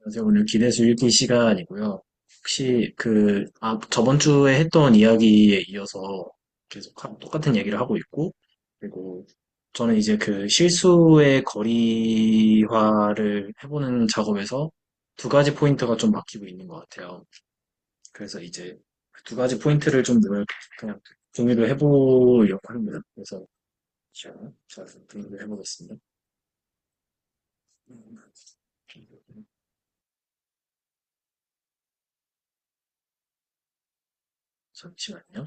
그래서 오늘 기대수 읽기 시간이고요. 혹시 저번 주에 했던 이야기에 이어서 계속 똑같은 얘기를 하고 있고, 그리고 저는 이제 그 실수의 거리화를 해보는 작업에서 두 가지 포인트가 좀 막히고 있는 것 같아요. 그래서 이제 그두 가지 포인트를 좀 오늘 그냥 공유를 해보려고 합니다. 그래서 제가 공유를 해보겠습니다. 잠시만요.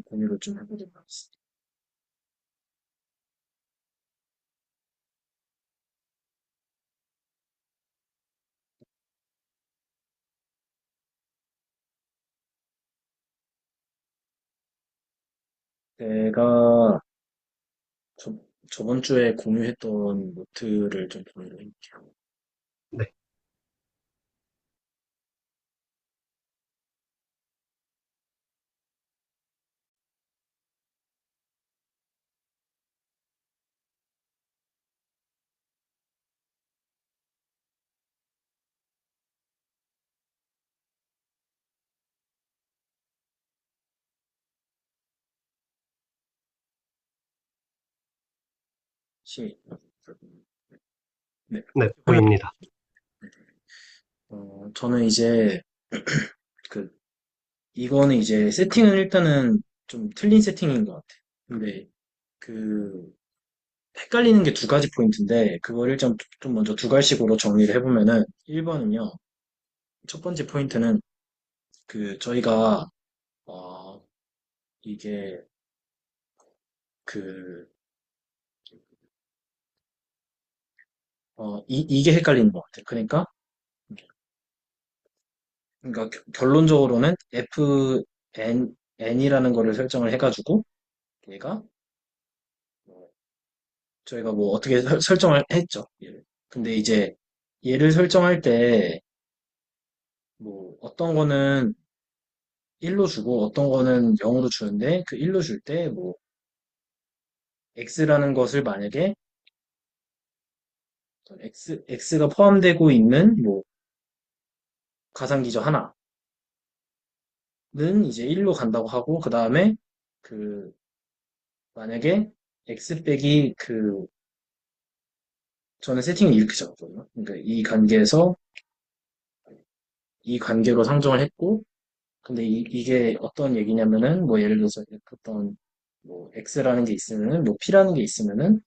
공유를 좀 해보도록 하겠습니다. 제가 저, 저번 주에 공유했던 노트를 좀 공유를 해볼게요. 네, 시, 네, 네, 보이나요? 보입니다. 저는 이제 그 이거는 이제 세팅은 일단은 좀 틀린 세팅인 것 같아요. 근데 그 헷갈리는 게 두 가지 포인트인데 그걸 일단 좀 먼저 두 갈식으로 정리를 해보면은 1번은요. 첫 번째 포인트는 저희가 어, 이게 그 이게 헷갈리는 것 같아요. 그러니까 결론적으로는 N이라는 거를 설정을 해가지고 얘가 뭐 저희가 뭐 어떻게 설정을 했죠. 얘를. 근데 이제 얘를 설정할 때 뭐 어떤 거는 1로 주고 어떤 거는 0으로 주는데 그 1로 줄 때 뭐 X라는 것을 만약에 X가 포함되고 있는 뭐 가상기저 하나는 이제 1로 간다고 하고 그 다음에 그 만약에 X 빼기 저는 세팅을 이렇게 잡았거든요. 그러니까 이 관계로 상정을 했고, 근데 이게 어떤 얘기냐면은, 뭐 예를 들어서 어떤, 뭐 X라는 게 있으면은, 뭐 P라는 게 있으면은,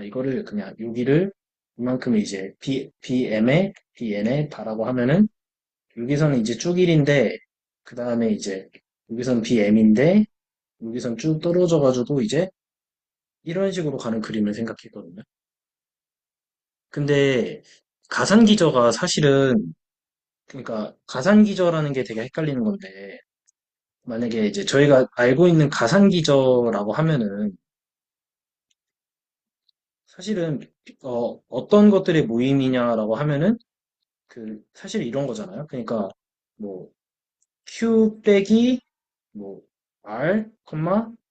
이거를 그냥 여기를 이만큼을 이제 BM에 다라고 하면은, 여기서는 이제 쭉 1인데, 그 다음에 이제 여기서는 BM인데, 여기선 쭉 떨어져가지고 이제 이런 식으로 가는 그림을 생각했거든요. 근데 가산기저가 사실은 그러니까 가산기저라는 게 되게 헷갈리는 건데 만약에 이제 저희가 알고 있는 가산기저라고 하면은 사실은 어떤 것들의 모임이냐라고 하면은 사실 이런 거잖아요. 그러니까 뭐 Q 빼기 뭐 R,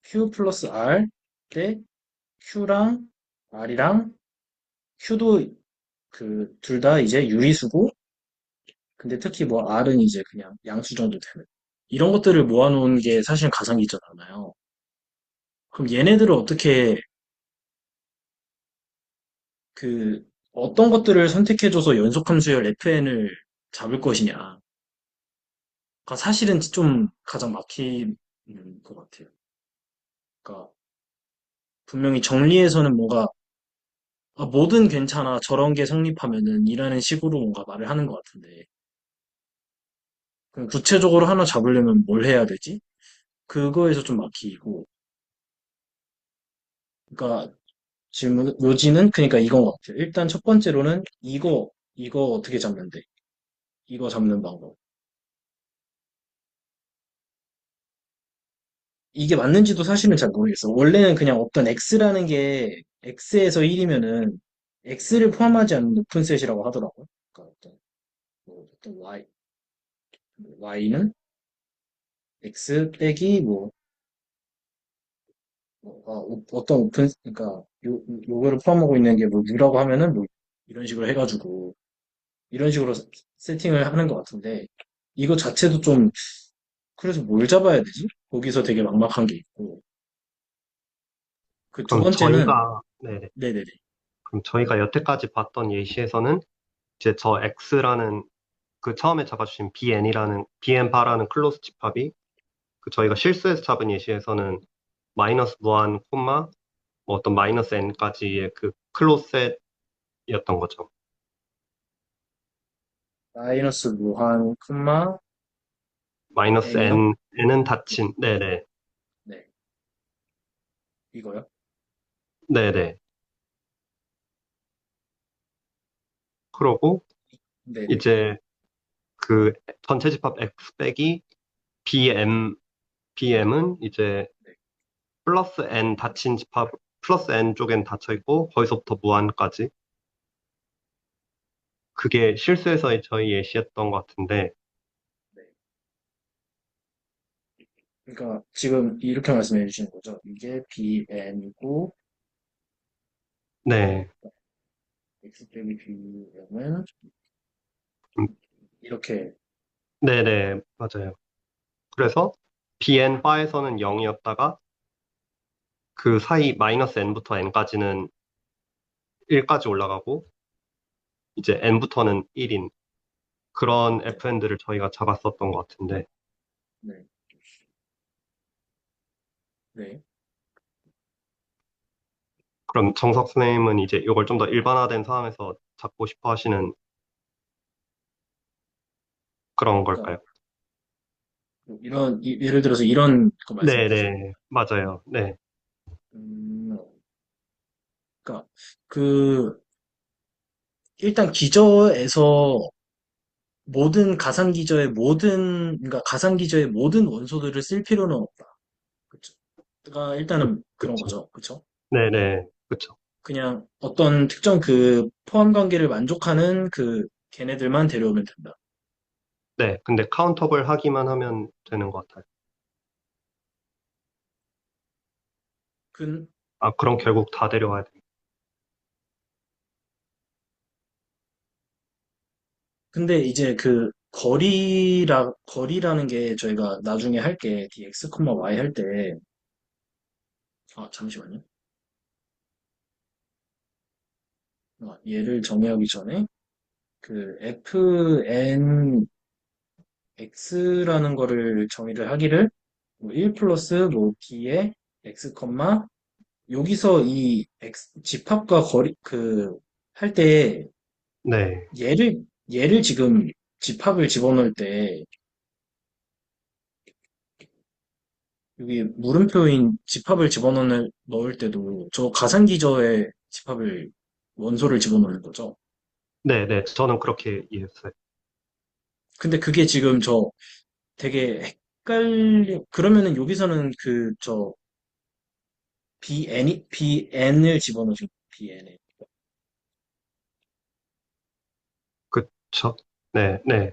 Q 플러스 R 대 Q랑 R이랑 Q도 둘 다 이제 유리수고 근데 특히 뭐 R은 이제 그냥 양수 정도 되는 이런 것들을 모아놓은 게 사실 가상기저잖아요. 그럼 얘네들을 어떻게 그 어떤 것들을 선택해줘서 연속함수열 fn을 잡을 것이냐가 사실은 좀 가장 막히는 것 같아요. 그러니까 분명히 정리해서는 뭔가 뭐든 괜찮아 저런 게 성립하면은 이라는 식으로 뭔가 말을 하는 것 같은데 그럼 구체적으로 하나 잡으려면 뭘 해야 되지? 그거에서 좀 막히고 그러니까 질문 요지는 그러니까 이건 것 같아요. 일단 첫 번째로는 이거 어떻게 잡는데? 이거 잡는 방법. 이게 맞는지도 사실은 잘 모르겠어. 원래는 그냥 어떤 x라는 게 x에서 1이면은 x를 포함하지 않는 높은 셋이라고 하더라고요. 그러니까 어떤 y, y는 x 빼기 어떤 그러니까 요거를 포함하고 있는 게 뭐 u라고 하면은 뭐 이런 식으로 해가지고 이런 식으로 세팅을 하는 것 같은데 이거 자체도 좀 그래서 뭘 잡아야 되지? 거기서 되게 막막한 게 있고 그 두 그럼 번째는 네네. 네네네 그럼 저희가 여태까지 봤던 예시에서는 이제 저 X라는 그 처음에 잡아주신 BN 바라는 클로즈 집합이 그 저희가 실수해서 잡은 예시에서는 마이너스 무한 콤마 뭐 어떤 마이너스 n까지의 그 클로즈 셋이었던 거죠. 마이너스 무한 콤마 마이너스 n이요? n은 닫힌, 네네, 네 이거요? 네네. 그러고 네네 이제 그 전체 집합 x 빼기 bm은 이제 네. 플러스 n 닫힌 집합, 플러스 n 쪽엔 닫혀 있고 거기서부터 무한까지. 그게 실수해서 저희 예시했던 것 같은데, 네. 그러니까 지금 이렇게 말씀해 주시는 거죠. 이게 bn이고 네, x 빼기 bn은 음, 이렇게 네네, 맞아요. 그래서 bn 바에서는 0이었다가 그 사이 마이너스 n부터 n까지는 1까지 올라가고 이제 n부터는 1인 그런 네. fn들을 저희가 잡았었던 것 같은데, 네. 네. 그럼 정석 선생님은 이제 이걸 좀 더 일반화된 상황에서 잡고 싶어 하시는 그런 그러니까 걸까요? 예를 들어서 이런 거 말씀해 주시는 네네, 맞아요. 네, 음, 그러니까 그 일단 기저에서 모든 가상 기저의 그러니까 가상 기저의 모든 원소들을 쓸 필요는 없다. 그쵸? 그러니까 일단은 그런 그쵸. 거죠. 그쵸? 네네, 그쵸. 그냥 어떤 특정 그 포함 관계를 만족하는 그 걔네들만 데려오면 된다. 네, 근데 카운터블 하기만 하면 되는 것 같아요. 근, 아, 그럼 결국 다 데려와야 돼요. 근데 이제 거리라는 게 저희가 나중에 할 게 dx, y 할 때, 잠시만요. 얘를 정의하기 전에 그 fnx라는 거를 정의를 하기를 뭐1 플러스 뭐 b의 x, 여기서 이 집합과 거리 할 때 네, 얘를 지금 집합을 집어넣을 때 여기 물음표인 집합을 넣을 때도 저 가상기저의 원소를 집어넣는 거죠. 네네, 저는 그렇게 이해했어요. 근데 그게 지금 저 되게 그러면은 여기서는 bn을 집어넣으신 bn에. 그쵸? 네, 네.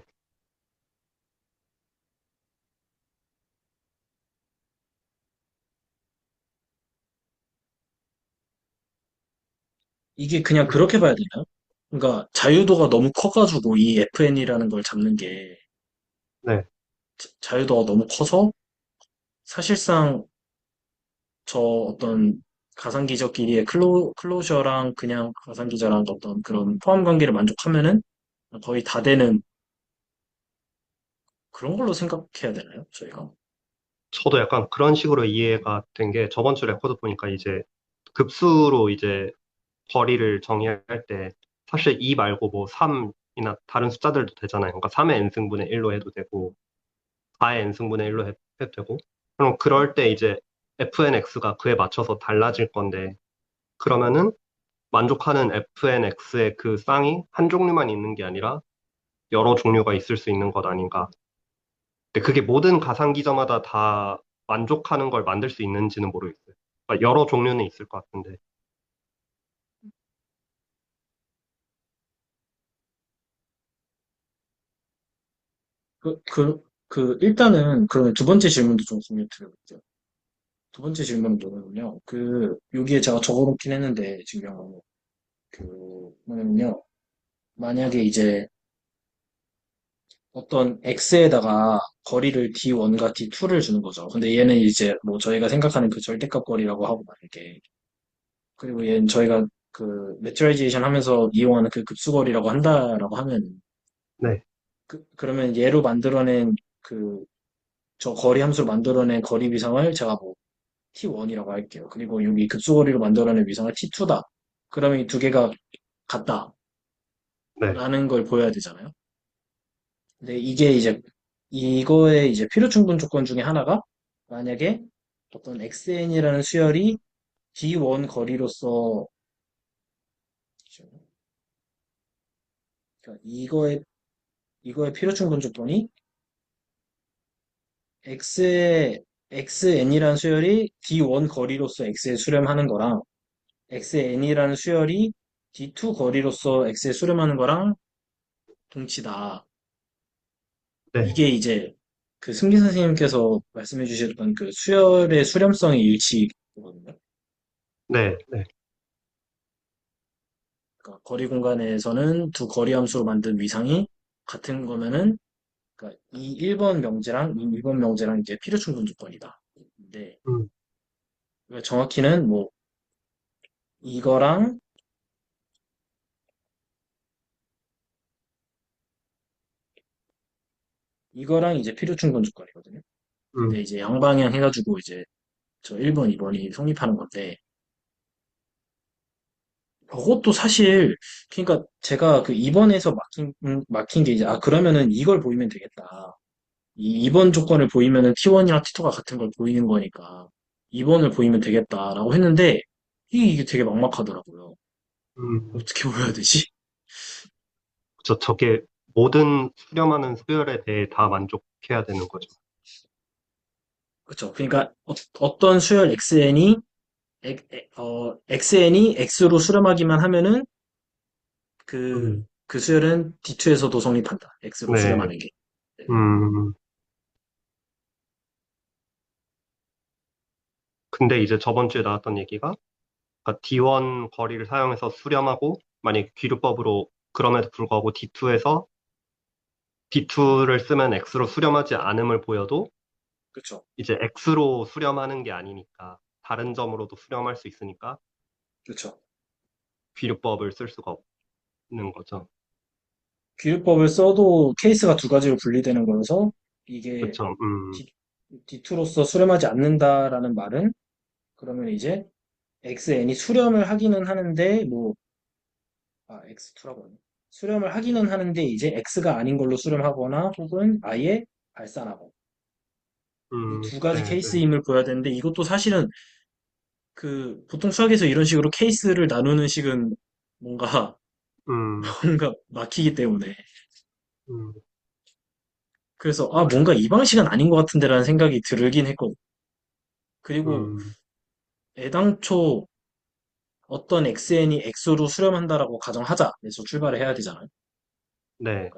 이게 그냥 그렇게 봐야 되나요? 그러니까 자유도가 너무 커가지고 이 fn이라는 걸 잡는 게 네. 자유도가 너무 커서 사실상 저 어떤 가상기저끼리의 클로저랑 그냥 가상기저랑 어떤 그런 포함 관계를 만족하면은 거의 다 되는 그런 걸로 생각해야 되나요? 저희가? 저도 약간 그런 식으로 이해가 된 게 저번 주 레코드 보니까 이제 급수로 이제 거리를 정의할 때 사실 2 말고 뭐 3이나 다른 숫자들도 되잖아요. 그러니까 3의 n승분의 1로 해도 되고 4의 n승분의 1로 해도 되고 그럼 그럴 때 이제 fnx가 그에 맞춰서 달라질 건데 그러면은 만족하는 fnx의 그 쌍이 한 종류만 있는 게 아니라 여러 종류가 있을 수 있는 것 아닌가. 근데 그게 모든 가상기저마다 다 만족하는 걸 만들 수 있는지는 모르겠어요. 그러니까 여러 종류는 있을 것 같은데. 그, 그, 일단은, 그러면 두 번째 질문도 좀 공유 드려볼게요. 두 번째 질문은 뭐냐면요. 여기에 제가 적어놓긴 했는데, 지금, 뭐냐면요. 만약에 이제 어떤 x에다가 거리를 d1과 d2를 주는 거죠. 근데 얘는 이제 뭐 저희가 생각하는 그 절대값 거리라고 하고 만약에 그리고 얘는 저희가 매트라이제이션 하면서 이용하는 그 급수거리라고 한다라고 하면 네, 그러면 얘로 만들어낸 그 저 거리 함수로 만들어낸 거리 위상을 제가 뭐 t1이라고 할게요. 그리고 여기 급수거리로 만들어낸 위상을 t2다. 그러면 이 두 개가 네, 같다라는 걸 보여야 되잖아요. 근데 이게 이제 이거의 이제 필요 충분 조건 중에 하나가 만약에 어떤 xn이라는 수열이 d1 거리로서 그러니까 이거의 필요 충분 조건이 xn이라는 수열이 d1 거리로서 x에 수렴하는 거랑 xn이라는 수열이 d2 거리로서 x에 수렴하는 거랑 동치다. 네, 이게 이제 승기 선생님께서 말씀해 주셨던 그 수열의 수렴성의 일치거든요. 네, 네. 그러니까 거리 공간에서는 두 거리 함수로 만든 위상이 같은 거면은 그러니까 이 1번 명제랑 이 2번 명제랑 이제 필요 충분 조건이다. 근데 음, 정확히는 뭐 이거랑 이거랑 이제 필요 충분 조건이거든요. 근데 음, 이제 양방향 해가지고 이제 저 1번, 2번이 성립하는 건데 그것도 사실 그러니까 제가 그 2번에서 막힌 게 이제 그러면은 이걸 보이면 되겠다. 이 2번 조건을 보이면은 T1이랑 T2가 같은 걸 보이는 거니까 2번을 보이면 되겠다라고 했는데 이게 되게 막막하더라고요. 음. 어떻게 보여야 되지? 저게 모든 수렴하는 수열에 대해 다 만족해야 되는 거죠. 그렇죠. 그러니까 떤 수열 xn이 x로 수렴하기만 하면은 그 수열은 D2에서도 성립한다. x로 네, 수렴하는 게. 네. 음, 근데 이제 저번 주에 나왔던 얘기가 그러니까 D1 거리를 사용해서 수렴하고 만약 귀류법으로 그럼에도 불구하고 D2에서 D2를 쓰면 X로 수렴하지 않음을 보여도 그렇죠. 이제 X로 수렴하는 게 아니니까 다른 점으로도 수렴할 수 있으니까 그렇죠. 귀류법을 쓸 수가 없는 거죠. 규율법을 써도 케이스가 두 가지로 분리되는 거여서 이게 그쵸? D, D2로서 수렴하지 않는다라는 말은 그러면 이제 XN이 수렴을 하기는 하는데 X2라고 하네. 수렴을 하기는 하는데 이제 X가 아닌 걸로 수렴하거나 혹은 아예 발산하고 이 두 가지 네, 네, 케이스임을 보여야 되는데 이것도 사실은 보통 수학에서 이런 식으로 케이스를 나누는 식은 뭔가 음, 뭔가 막히기 때문에 음, 그래서 뭔가 이 방식은 아닌 것 같은데라는 생각이 들긴 했거든. 그리고 음, 애당초 어떤 xn이 x로 수렴한다라고 가정하자. 그래서 출발을 해야 되잖아요. 네,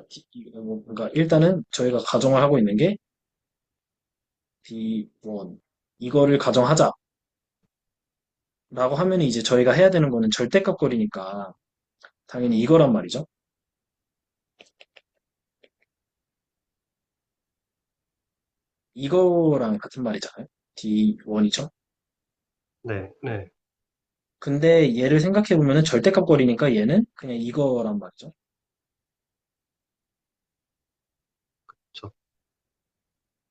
그러니까 일단은 저희가 가정을 하고 있는 게 D1 이거를 가정하자라고 하면 이제 저희가 해야 되는 거는 절대값 거리니까 당연히 이거란 말이죠. 이거랑 같은 말이잖아요. D1이죠. 네, 네, 근데 얘를 생각해 보면은 절대값 거리니까 얘는 그냥 이거란 말이죠. 그쵸.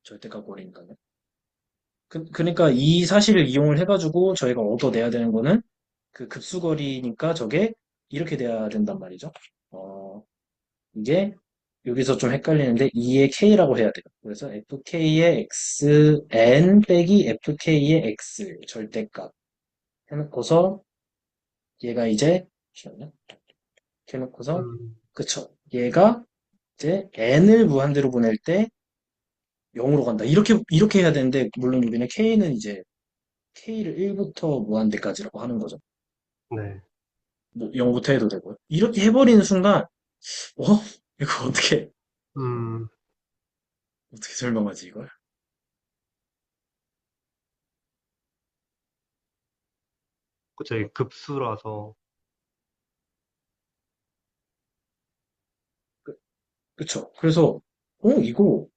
절대값 거리니까요. 그러니까 이 사실을 이용을 해가지고 저희가 얻어내야 되는 거는 그 급수거리니까 저게 이렇게 돼야 된단 말이죠. 어, 이게 여기서 좀 헷갈리는데 2의 k라고 해야 돼요. 그래서 fk의 xn 빼기 fk의 x 절대값 해놓고서 얘가 이제 잠시만요. 이렇게 해놓고서 음, 그쵸. 얘가 이제 n을 무한대로 보낼 때 0으로 간다. 이렇게 해야 되는데 물론 여기는 k는 이제 k를 1부터 무한대까지라고 하는 거죠. 네, 뭐 0부터 해도 되고요. 이렇게 해버리는 순간 어? 이거 어떻게 음, 어떻게 설명하지, 이걸? 그쵸, 이 급수라서, 그, 그쵸. 그래서, 이거,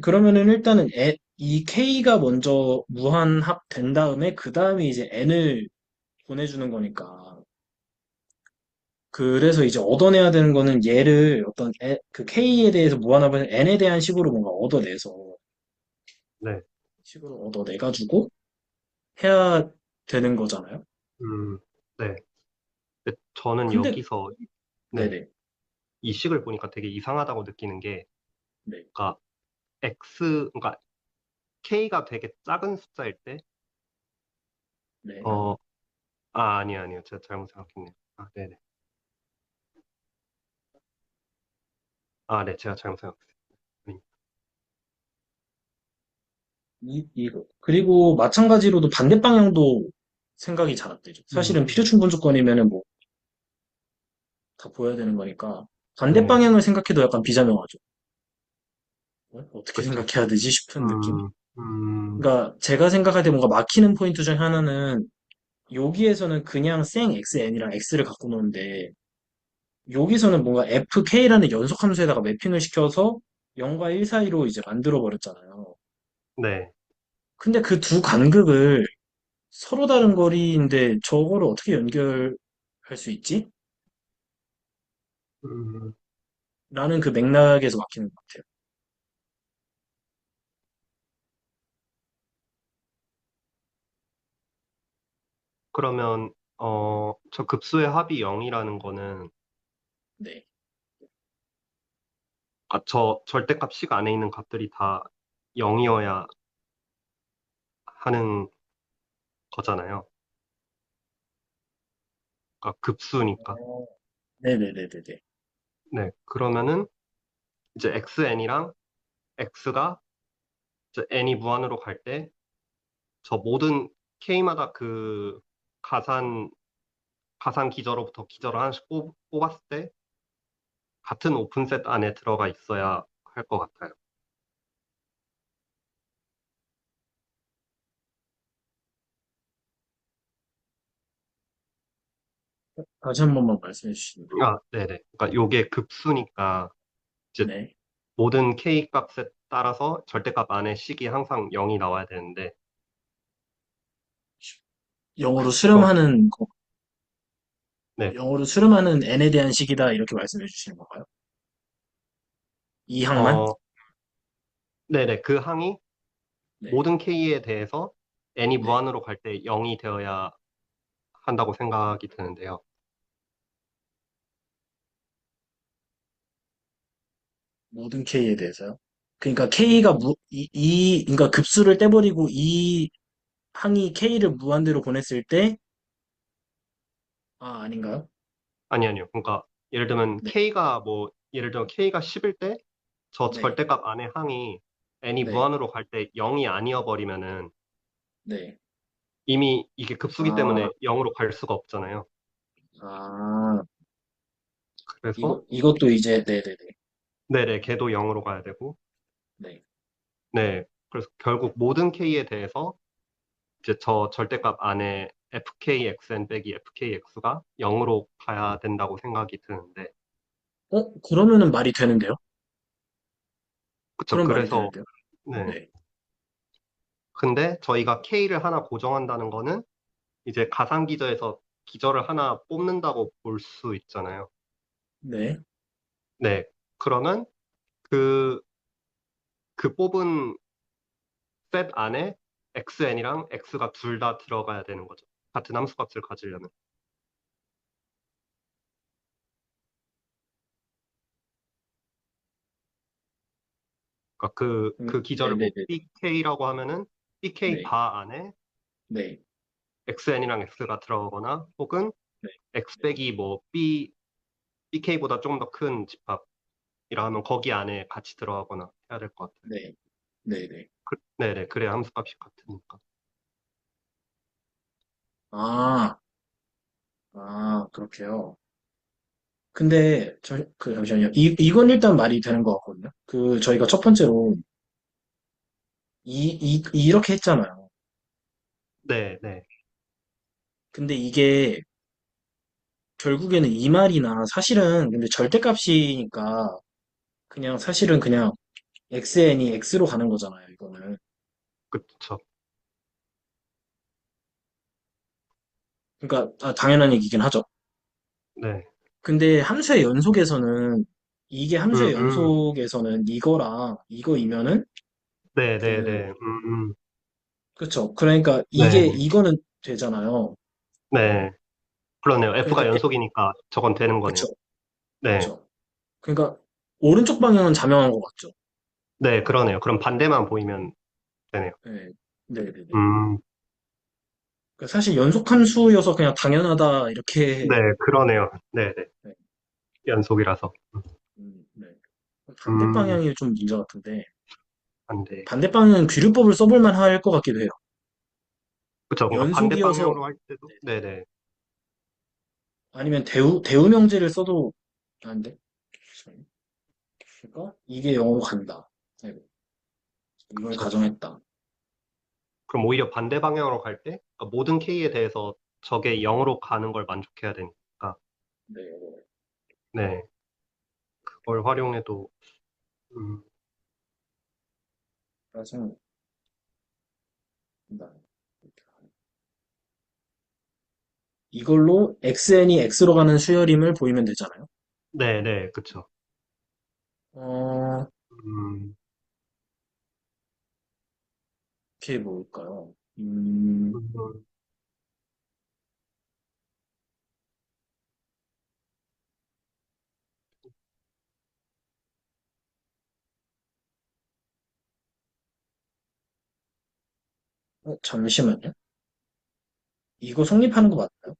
그러면은 일단은 이 K가 먼저 무한합 된 다음에, 그 다음에 이제 N을 보내주는 거니까. 그래서 이제 얻어내야 되는 거는 얘를 그 K에 대해서 무한합을 N에 대한 식으로 뭔가 얻어내서, 네. 식으로 얻어내가지고 해야 되는 거잖아요. 음, 네. 근데 저는 근데, 여기서, 네. 네네, 이 식을 보니까 되게 이상하다고 느끼는 게, 네, 그러니까 그러니까 K가 되게 작은 숫자일 때, 네. 어, 아니요. 제가 잘못 생각했네요. 아, 네네. 아, 네. 제가 잘못 생각했어요. 그리고 마찬가지로도 반대 방향도 생각이 잘 안 되죠. 사실은 음, 필요충분 조건이면은 뭐 다 보여야 되는 거니까 반대 네. 방향을 생각해도 약간 비자명하죠. 어떻게 그쵸. 생각해야 되지 싶은 느낌? 음, 음, 그러니까 제가 생각할 때 뭔가 막히는 포인트 중 하나는 여기에서는 그냥 생 xn이랑 x를 갖고 노는데 여기서는 뭔가 fk라는 연속 함수에다가 매핑을 시켜서 0과 1 사이로 이제 만들어 버렸잖아요. 네. 근데 그 두 간극을 서로 다른 거리인데 저거를 어떻게 연결할 수 있지? 음, 라는 그 맥락에서 막히는 것 같아요. 그러면, 저 급수의 합이 0이라는 거는, 네. 저 절대값 식 안에 있는 값들이 다 0이어야 하는 거잖아요. 그러니까 급수니까. 어, 네네네네네. 네. 그러면은, 이제 xn이랑 x가 이제 n이 무한으로 갈 때, 저 모든 k마다 그 가산, 가상 기저로부터 기저를 하나씩 뽑았을 때, 같은 오픈셋 안에 들어가 있어야 할 것 같아요. 다시 한 번만 말씀해 주시면. 아, 네네. 그러니까 요게 급수니까 이제 네. 모든 k 값에 따라서 절대값 안에 식이 항상 0이 나와야 되는데 0으로 저, 수렴하는 거, 네. 0으로 수렴하는 n에 대한 식이다 이렇게 말씀해 주시는 건가요? 이 항만? 어, 네네. 그 항이 네. 모든 k에 대해서 n이 네. 무한으로 갈 때 0이 되어야 한다고 생각이 드는데요. 모든 k에 대해서요. 그러니까 k가 그러니까 급수를 떼버리고 이 항이 k를 무한대로 보냈을 때, 아닌가요? 아니요. 그러니까 예를 들면 네. k가 뭐 예를 들면 k가 10일 때 저 네. 절대값 안에 항이 n이 네. 무한으로 갈 때 0이 아니어 버리면은 네. 이미 이게 급수기 아, 때문에 0으로 갈 수가 없잖아요. 아, 그래서 이것도 이제, 네네네. 네네, 걔도 0으로 가야 되고 네. 네, 그래서 결국 모든 k에 대해서 이제 저 절대값 안에 fkxn 빼기 fkx가 0으로 가야 된다고 생각이 드는데 그러면은 말이 되는데요? 그쵸. 그럼 말이 그래서 되는데요? 네, 네. 근데 저희가 k를 하나 고정한다는 거는 이제 가상기저에서 기저를 하나 뽑는다고 볼 수 있잖아요. 네. 네, 그러면 그, 그 뽑은 셋 안에 xn이랑 x가 둘 다 들어가야 되는 거죠. 같은 함수값을 가지려면. 그러니까 그 기저를 뭐 네네네. bk라고 하면은 bk 네. 바 안에 네. xn이랑 x가 들어가거나 혹은 네. x 빼기 뭐 bk보다 조금 더 큰 집합이라 하면 거기 안에 같이 들어가거나 해야 될 것 같아요. 네. 네네. 네네. 그래야 함수값이 같으니까. 아, 그렇게요. 근데 잠시만요. 이건 일단 말이 되는 것 같거든요. 저희가 첫 번째로 이렇게 했잖아요. 네, 네. 근데 이게 결국에는 이 말이나 사실은 근데 절대값이니까 그냥 사실은 그냥 xn이 x로 가는 거잖아요, 이거는. 그쵸. 그러니까 당연한 얘기긴 하죠. 네. 근데 함수의 연속에서는 이게 함수의 음. 연속에서는 이거랑 이거이면은 네, 네, 그 네. 그쵸. 그러니까 네. 이거는 되잖아요. 네. 그러네요. 그러니까 F가 연속이니까 저건 되는 거네요. 그쵸. 네. 그쵸. 그러니까 오른쪽 방향은 자명한 것 같죠. 네, 그러네요. 그럼 반대만 보이면 되네요. 네. 네네네. 음. 그러니까 사실 연속함수여서 그냥 당연하다 이렇게 네, 그러네요. 네, 네. 네. 연속이라서. 네. 반대 음. 방향이 좀 문제 같은데 반대. 반대 방향은 귀류법을 써볼 만할 것 같기도 해요. 그쵸. 뭔가 반대 연속이어서 방향으로 할 때도. 네, 네. 아니면 대우 명제를 써도 안 돼. 그러니까 이게 영어로 간다. 네. 이걸 그쵸. 가정했다. 그럼 오히려 반대 방향으로 갈 때, 그러니까 모든 K에 대해서 저게 0으로 가는 걸 만족해야 되니까. 네. 네. 그걸 활용해도, 음, 가정한다. 이걸로 xn이 x로 가는 수열임을 보이면 되잖아요. 네, 네, 그쵸. 어, 음, 이게 뭘까요? 음, 잠시만요. 이거 성립하는 거 맞나요?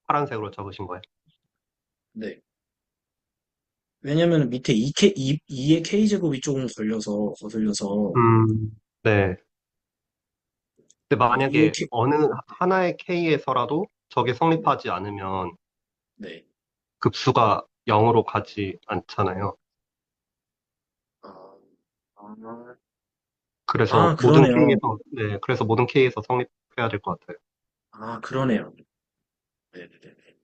파란색으로 적으신 거예요. 네. 왜냐면 밑에 2의 k제곱이 조금 거슬려서, 네. 근데 이의 만약에 k, 어느 하나의 K에서라도 저게 네, 성립하지 않으면 네. 급수가 0으로 가지 않잖아요. 아, 아, 그래서 모든 그러네요. K에서, 네, 그래서 모든 K에서 성립해야 될 것 같아요. 그러네요. 네네네.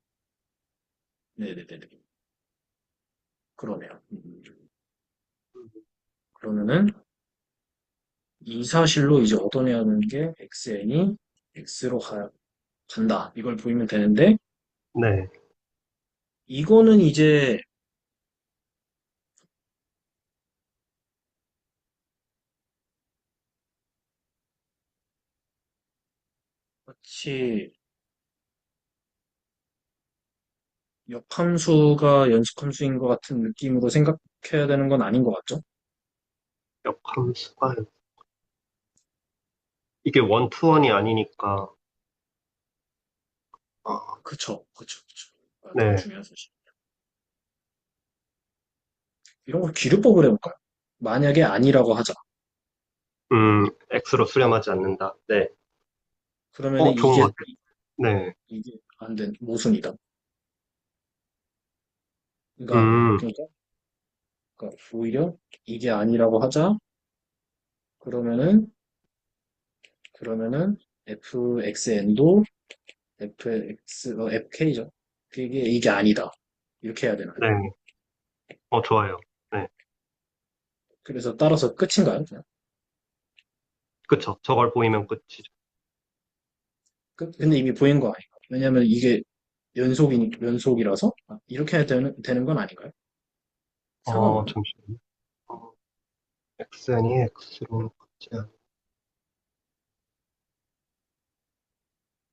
네네네. 그러네요. 그러면은, 이 사실로 이제 얻어내야 하는 게 xn이 x로 간다. 이걸 보이면 되는데, 네. 이거는 이제 마치 역함수가 연속함수인 것 같은 느낌으로 생각해야 되는 건 아닌 것 같죠? 역함수가 이게 원투원이 아니니까, 그쵸. 되게 네. 중요한 사실. 이런 걸 기류법을 해볼까요? 만약에 아니라고 하자. X로 수렴하지 않는다. 네. 그러면은 좋은 것 같아요. 네. 이게 안 된, 모순이다. 그러니까, 음, 그러니까, 오히려 이게 아니라고 하자. 그러면은, 그러면은, fxn도 fk죠. 이게 아니다. 이렇게 해야 되나요? 네. 좋아요. 네. 그래서 따라서 끝인가요? 그냥? 그쵸. 저걸 보이면 끝이죠. 근데 이미 보인 거 아닌가? 왜냐면 이게 연속이라서 이렇게 해야 되는 건 아닌가요? 상관없나? 잠시만요. xn이 x로 같지 않.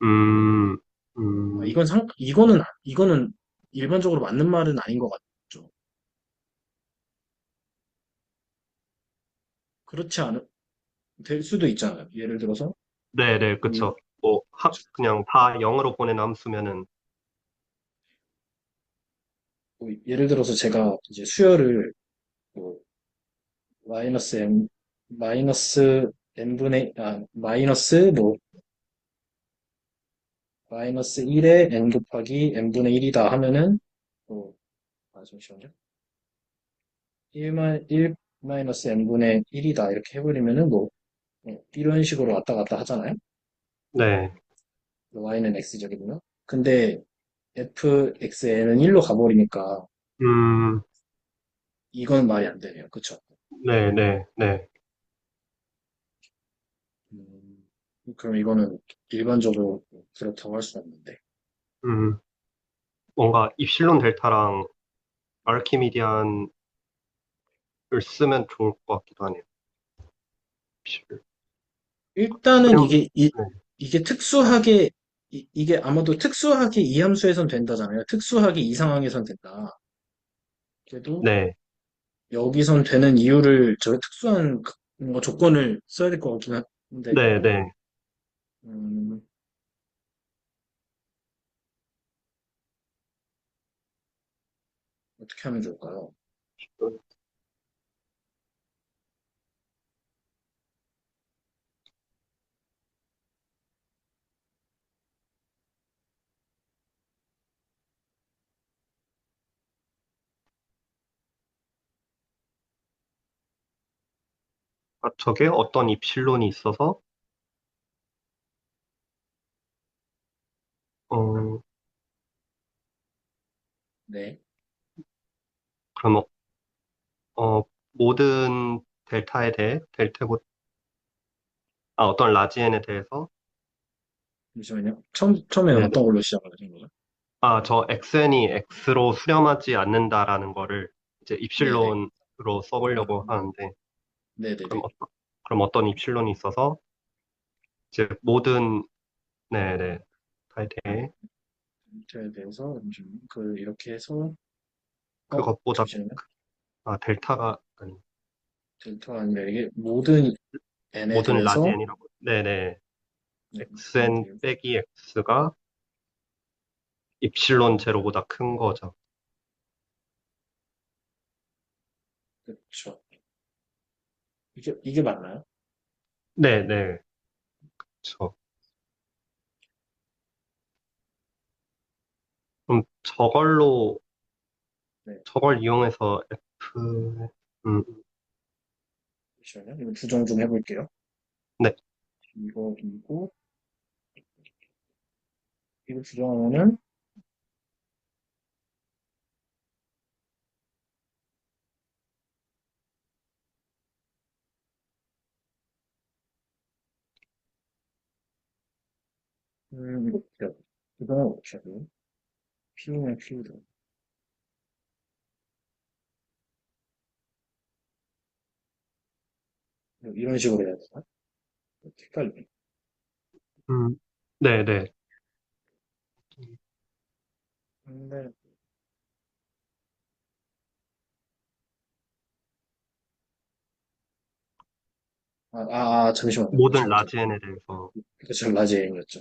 음, 음, 이거는 일반적으로 맞는 말은 아닌 것 같죠. 그렇지 않을, 될 수도 있잖아요. 예를 들어서, 네네, 이, 그쵸. 그냥 다 0으로 보낸 함수면은, 예를 들어서 제가 이제 수열을 뭐, 마이너스 m, 마이너스 n분의, 마이너스 뭐, 마이너스 1에 n 곱하기 n분의 1이다 하면은, 뭐, 잠시만요. 1 마이너스 n분의 1이다 이렇게 해버리면은 뭐, 이런 식으로 왔다 갔다 하잖아요. 네. y는 x제곱이면. 근데 fxn은 1로 가버리니까 음, 이건 말이 안 되네요. 그쵸? 네, 네, 네. 음, 그럼 이거는 일반적으로 그렇다고 할 수 없는데. 음, 뭔가 입실론 델타랑 아르키미디안을 쓰면 좋을 것 같기도 하네요. 입실. 일단은 왜냐면, 네, 이게 특수하게, 이게 아마도 특수하게 이 함수에선 된다잖아요. 특수하게 이 상황에선 된다. 그래도 네, 여기선 되는 이유를 저 특수한 뭔가 조건을 써야 될 것 같긴 한데, 네, 네. 음, 어떻게 하면 좋을까요? 아, 저게 어떤 입실론이 있어서, 어, 네. 그럼, 모든 델타에 대해, 어떤 라지엔에 대해서, 잠시만요. 처음에는 네네. 어떤 걸로 시작을 하신 거죠? 아, 저 xn이 x로 수렴하지 않는다라는 거를 이제 네네. 입실론으로 써보려고 음, 하는데, 그럼, 네네네. 그럼 어떤 입실론이 있어서, 이제 모든, 네네, 타에 대해, 에 대해서 이렇게 해서 그것보다, 잠시만요. 델타가, 아니, 델타 아니라 이게 모든 n에 모든 대해서 라지엔이라고, 네네, 네, xn 빼기 x가 입실론 제로보다 큰 거죠. 그렇죠. 이게 맞나요? 네네, 그쵸. 그럼 네. 저걸 이용해서 음, 잠시만요. 이거 수정 좀 해볼게요. 네, 이거 이거 수정하면은 이렇게 수정을 어떻게 해요? P는 P로 이런 식으로 해야 되나? 헷갈리네. 음, 네네. 근데 잠시만요. 모든 잘못했네. 라지엔에 대해서, 이거 지금 라지엔이었죠.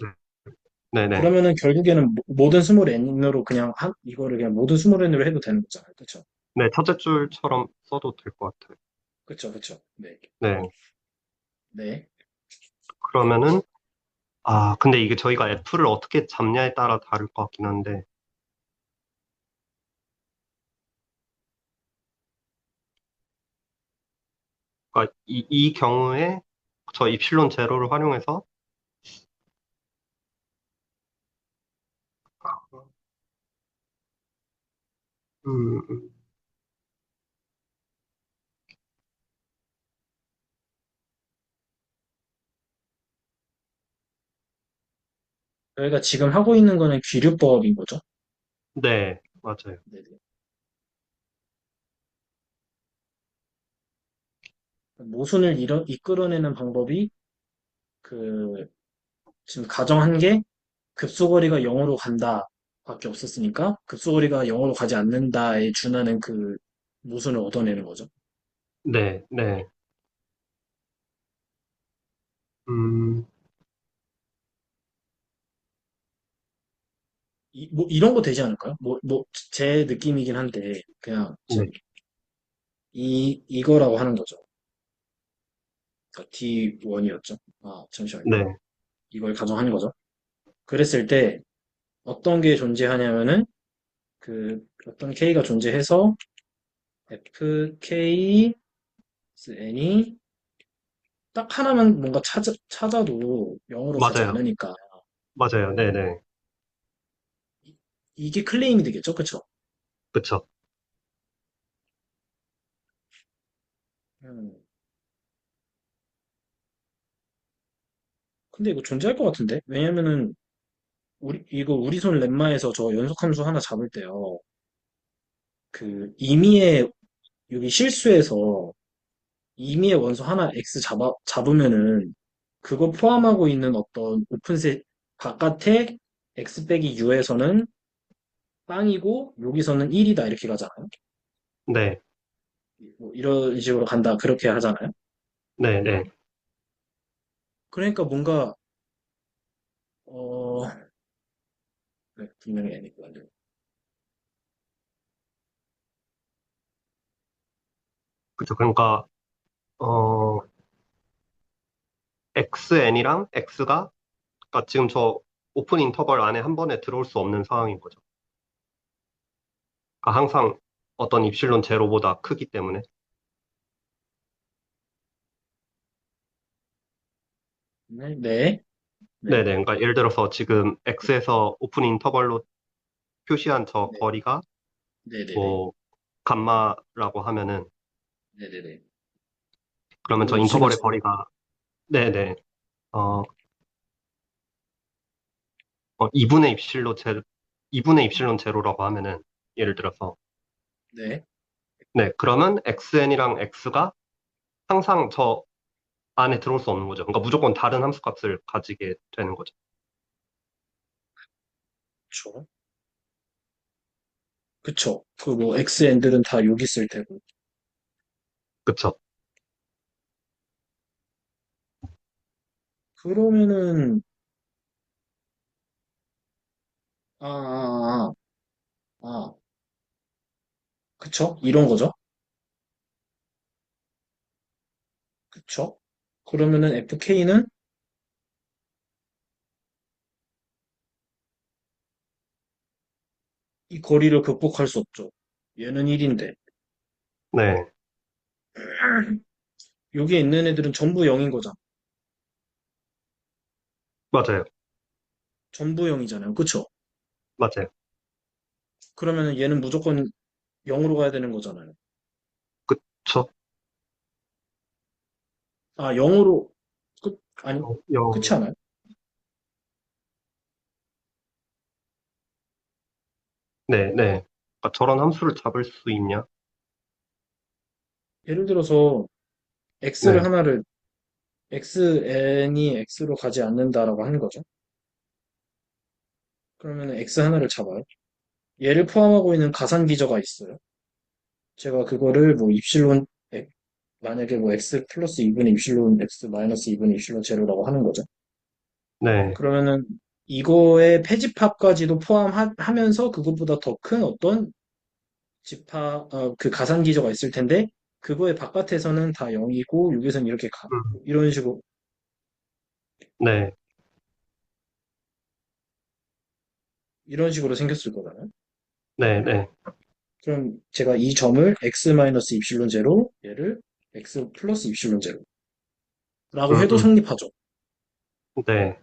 네, 네네. 그러면은 결국에는 모든 스몰 n으로 그냥 이거를 그냥 모든 스몰 n으로 해도 되는 거잖아요. 그쵸? 네, 첫째 줄처럼 써도 될 것 같아요. 그쵸. 네. 네. 네. 그러면은, 근데 이게 저희가 F를 어떻게 잡냐에 따라 다를 것 같긴 한데, 그러니까 이 경우에 저 입실론 제로를 활용해서, 음, 음, 저희가 지금 하고 있는 거는 귀류법인 거죠? 네, 맞아요. 네네. 모순을 이끌어내는 방법이 그 지금 가정한 게 급소거리가 0으로 간다 밖에 없었으니까 급소거리가 0으로 가지 않는다에 준하는 그 모순을 얻어내는 거죠. 네, 네. 음, 뭐 이런 거 되지 않을까요? 제 느낌이긴 한데 그냥 네, 이거라고 하는 거죠. 그러니까 D1이었죠. 잠시만요. 네. 이걸 가정하는 거죠. 그랬을 때 어떤 게 존재하냐면은 그 어떤 K가 존재해서 FK N이 딱 하나만 뭔가 찾아도 0으로 가지 맞아요. 않으니까 맞아요. 네네. 이게 클레임이 되겠죠? 그쵸? 그쵸. 음. 근데 이거 존재할 것 같은데? 왜냐면은 우리 손 lem마에서 저 연속함수 하나 잡을 때요. 그 임의의 여기 실수해서 임의의 원소 하나 x 잡으면은 그거 포함하고 있는 어떤 오픈셋 바깥에 x 빼기 u에서는 빵이고 여기서는 1이다 이렇게 가잖아요. 네. 뭐 이런 식으로 간다 그렇게 하잖아요. 네네. 그러니까 뭔가 어 네, 분명히 아니고 그쵸. 그러니까, 어, XN이랑 X가, 그러니까 지금 저 오픈 인터벌 안에 한 번에 들어올 수 없는 상황인 거죠. 그러니까 항상 어떤 입실론 제로보다 크기 때문에. 네, 네, 네네. 네, 그러니까 예를 들어서 지금 X에서 오픈 인터벌로 표시한 저 네, 거리가 네, 네, 네, 뭐, 감마라고 하면은, 네, 네, 네. 그러면 뭐 저 입실론 인터벌의 제로. 거리가, 네네. 어, 2분의 입실로 제, 2분의 입실론 제로라고 하면은, 예를 들어서, 네, 네, 그러면 XN이랑 X가 항상 저 안에 들어올 수 없는 거죠. 그러니까 무조건 다른 함수값을 가지게 되는 거죠. 그쵸. 그쵸. 그 뭐 XN들은 다 여기 있을 테고. 그쵸? 그러면은 아, 아, 아, 아, 그쵸? 이런 거죠? 그쵸? 그러면은 FK는 이 거리를 극복할 수 없죠. 얘는 1인데. 네, 여기에 있는 애들은 전부 0인 거잖아. 맞아요. 전부 0이잖아요. 그쵸? 맞아요. 그러면은 얘는 무조건 0으로 가야 되는 거잖아요. 그쵸? 아, 0으로 아니, 끝이 영, 않아요? 네, 네. 그러니까 저런 함수를 잡을 수 있냐? 예를 들어서 x를 네, 하나를 xn이 x로 가지 않는다라고 하는 거죠. 그러면은 x 하나를 잡아요. 얘를 포함하고 있는 가산 기저가 있어요. 제가 그거를 뭐 만약에 뭐 x 플러스 2분의 입실론 x 마이너스 2분의 입실론 제로라고 하는 거죠. 네, 그러면은 이거의 패집합까지도 포함하면서 그것보다 더 큰 어떤 그 가산 기저가 있을 텐데 그거의 바깥에서는 다 0이고 여기서는 이렇게 가. 음, 네, 이런 식으로 생겼을 거잖아요. 네, 네. 그럼 제가 이 점을 x 마이너스 입실론 제로 얘를 x 플러스 입실론 제로라고 음, 해도 음, 성립하죠. 네,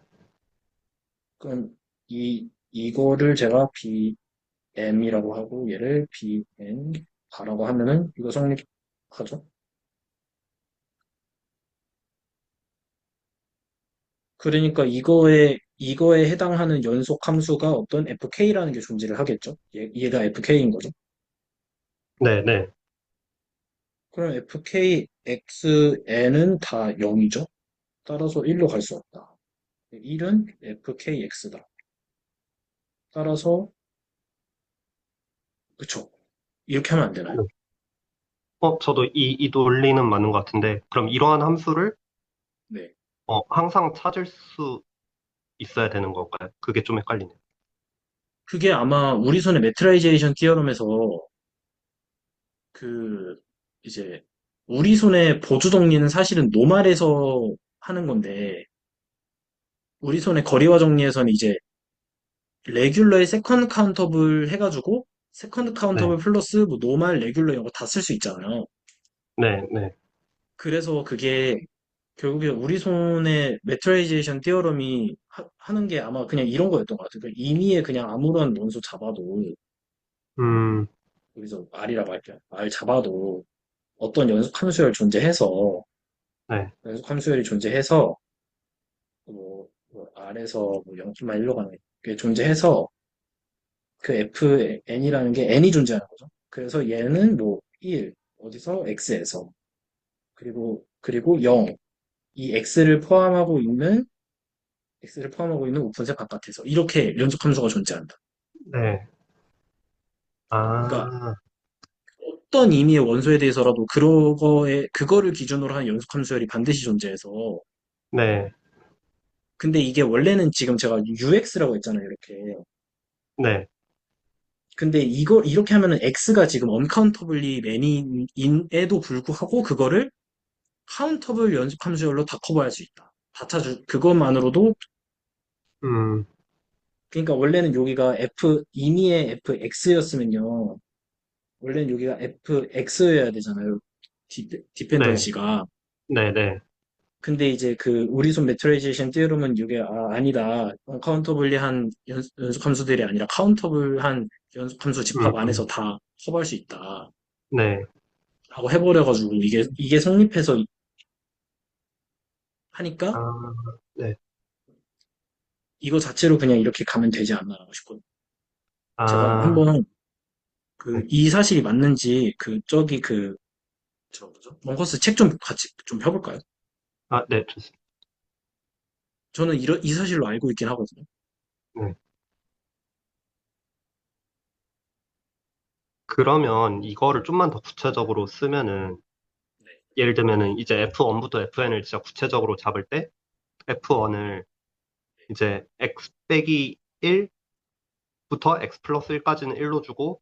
그럼 이거를 제가 BM이라고 하고 얘를 BN 바라고 하면은 이거 성립하죠. 그러니까 이거에 해당하는 연속 함수가 어떤 FK라는 게 존재를 하겠죠. 얘가 FK인 거죠. 네, 네. 그럼 FKXN은 다 0이죠. 따라서 1로 갈 수 없다. 1은 FKX다. 따라서 그쵸. 이렇게 하면 안 되나요? 네. 저도 이 논리는 맞는 것 같은데, 그럼 이러한 함수를 네. 항상 찾을 수 있어야 되는 걸까요? 그게 좀 헷갈리네요. 그게 아마 우리 손의 매트라이제이션 티어럼에서 그 이제 우리 손의 보조 정리는 사실은 노말에서 하는 건데 우리 손의 거리와 정리에서는 이제 레귤러에 세컨드 카운터블 해가지고 세컨드 네, 카운터블 플러스 뭐 노멀 레귤러 이런 거 다 쓸 수 있잖아요. 네, 네. 그래서 그게 결국에 우리 손에 메트라이제이션 띠어럼이 하는 게 아마 그냥 이런 거였던 것 같아요. 그 임의의 그냥 아무런 원소 잡아도 음, 여기서 R이라고 할게요. R 잡아도 어떤 연속 함수열 존재해서 네, 연속 함수열이 존재해서 뭐 R에서 뭐 0.1로 가는 게 존재해서 그 FN이라는 게 N이 존재하는 거죠. 그래서 얘는 뭐 1, 어디서 X에서 그리고 0, 이 X를 포함하고 있는 오픈셋 바깥에서 이렇게 연속 함수가 존재한다. 네. 그러니까 아, 어떤 의미의 원소에 대해서라도 그거를 기준으로 하는 연속 함수열이 반드시 존재해서 네, 근데 이게 원래는 지금 제가 UX라고 했잖아요, 이렇게. 네. 근데 이거 이렇게 하면은 X가 지금 uncountably many인에도 불구하고 그거를 카운터블 연속 함수열로 다 커버할 수 있다. 그것만으로도 음, 그러니까 원래는 여기가 임의의 fx였으면요. 원래는 여기가 fx여야 되잖아요. 네, 디펜던시가. 네, 네. 근데 이제 그 우리 손 메트라이제이션 띠어름은 이게 아니다. 카운터블리한 연속 함수들이 아니라 카운터블한 연속 함수 집합 안에서 음, 다 커버할 수 있다. 네. 라고 해버려가지고 이게 성립해서 하니까 아, 네. 이거 자체로 그냥 이렇게 가면 되지 않나 싶거든요. 제가 아, 한번 네. 이 사실이 맞는지 저 뭐죠? 벙커스 책 좀 같이 좀 펴볼까요? 아, 네, 좋습니다. 저는 이 사실로 알고 있긴 하거든요. 네. 그러면 이거를 좀만 더 구체적으로 쓰면은, 네. 예를 들면은 이제 F1부터 FN을 진짜 구체적으로 잡을 때, F1을 이제 X 빼기 1부터 X 플러스 1까지는 1로 주고,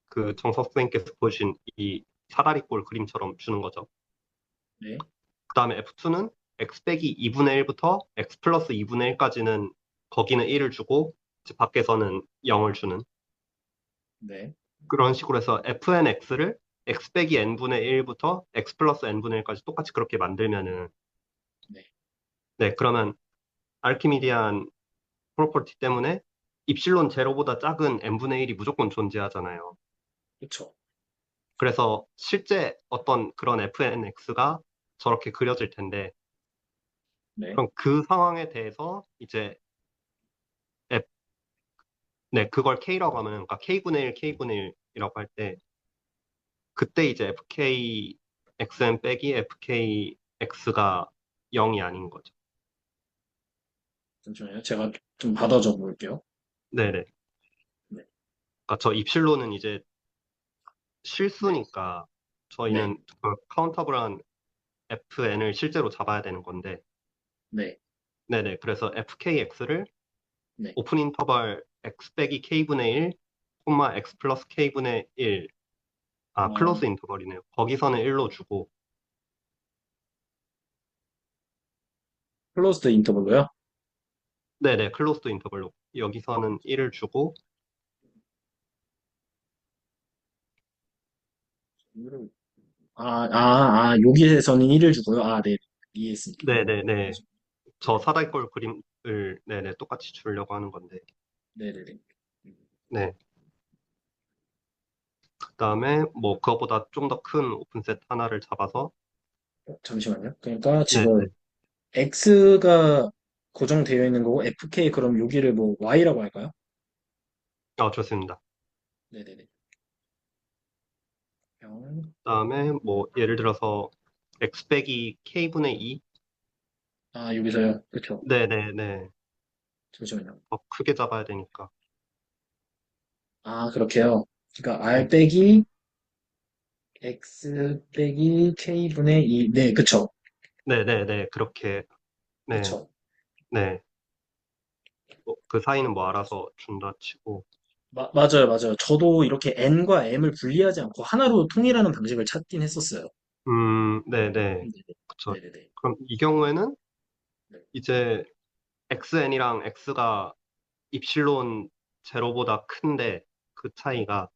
그 정석 선생님께서 보여주신 이 사다리꼴 그림처럼 주는 거죠. 네. 그 다음에 F2는 X 빼기 2분의 1부터 X 플러스 2분의 1까지는 거기는 1을 주고, 이제 밖에서는 0을 주는. 네. 그런 식으로 해서 fnx를 x 빼기 n분의 1부터 x 플러스 n분의 1까지 똑같이 그렇게 만들면은, 네. 네, 그러면 알키미디안 프로퍼티 때문에 입실론 제로보다 작은 n분의 1이 무조건 존재하잖아요. 그쵸. 그래서 실제 어떤 그런 fnx가 저렇게 그려질 텐데, 네. 그럼 그 상황에 대해서 이제 F, 네, 그걸 k라고 하면, 그러니까 k분의 1, k분의 1이라고 할 때, 그때 이제 fkxn 빼기 fkx가 0이 아닌 거죠. 잠시만요. 제가 좀 받아 줘 볼게요. 네네. 네. 그러니까 저 입실로는 이제 네. 실수니까 네. 저희는 그 카운터블한 fn을 실제로 잡아야 되는 건데, 네. 네네. 그래서 fkx를 네. 오픈 인터벌 x 빼기 k분의 1, 콤마 x 플러스 k분의 1, 아, 어, 클로스 인터벌이네요. 거기서는 1로 주고, 클로스드 인터벌로요? 네네. 클로스드 인터벌로. 여기서는 1을 주고, 여기에서는 1을 주고요. 네. 이해했습니다. 네네네. 저 네네. 사다리꼴 그림을, 네네. 똑같이 주려고 하는 건데, 네네네. 네. 그다음에 뭐 그거보다 좀 더 큰 오픈셋 하나를 잡아서, 잠시만요. 그러니까 지금 네네. X가 고정되어 있는 거고 FK 그럼 여기를 뭐 Y라고 할까요? 좋습니다. 네네네. 영. 그다음에 뭐 예를 들어서 x 빼기 k분의 2. 여기서요. 그쵸. 네네네. 잠시만요. 더 크게 잡아야 되니까. 그렇게요. 그러니까 R 네. 빼기 X 빼기 K분의 2. 네, 그쵸. 네네네. 그렇게. 네. 그쵸. 네. 그 사이는 뭐 알아서 준다 치고. 맞아요, 맞아요. 저도 이렇게 N과 M을 분리하지 않고 하나로 통일하는 방식을 찾긴 했었어요. 네네. 네네. 그쵸. 네네네. 그럼 이 경우에는 네. 이제 xn이랑 x가 입실론 제로보다 큰데 그 차이가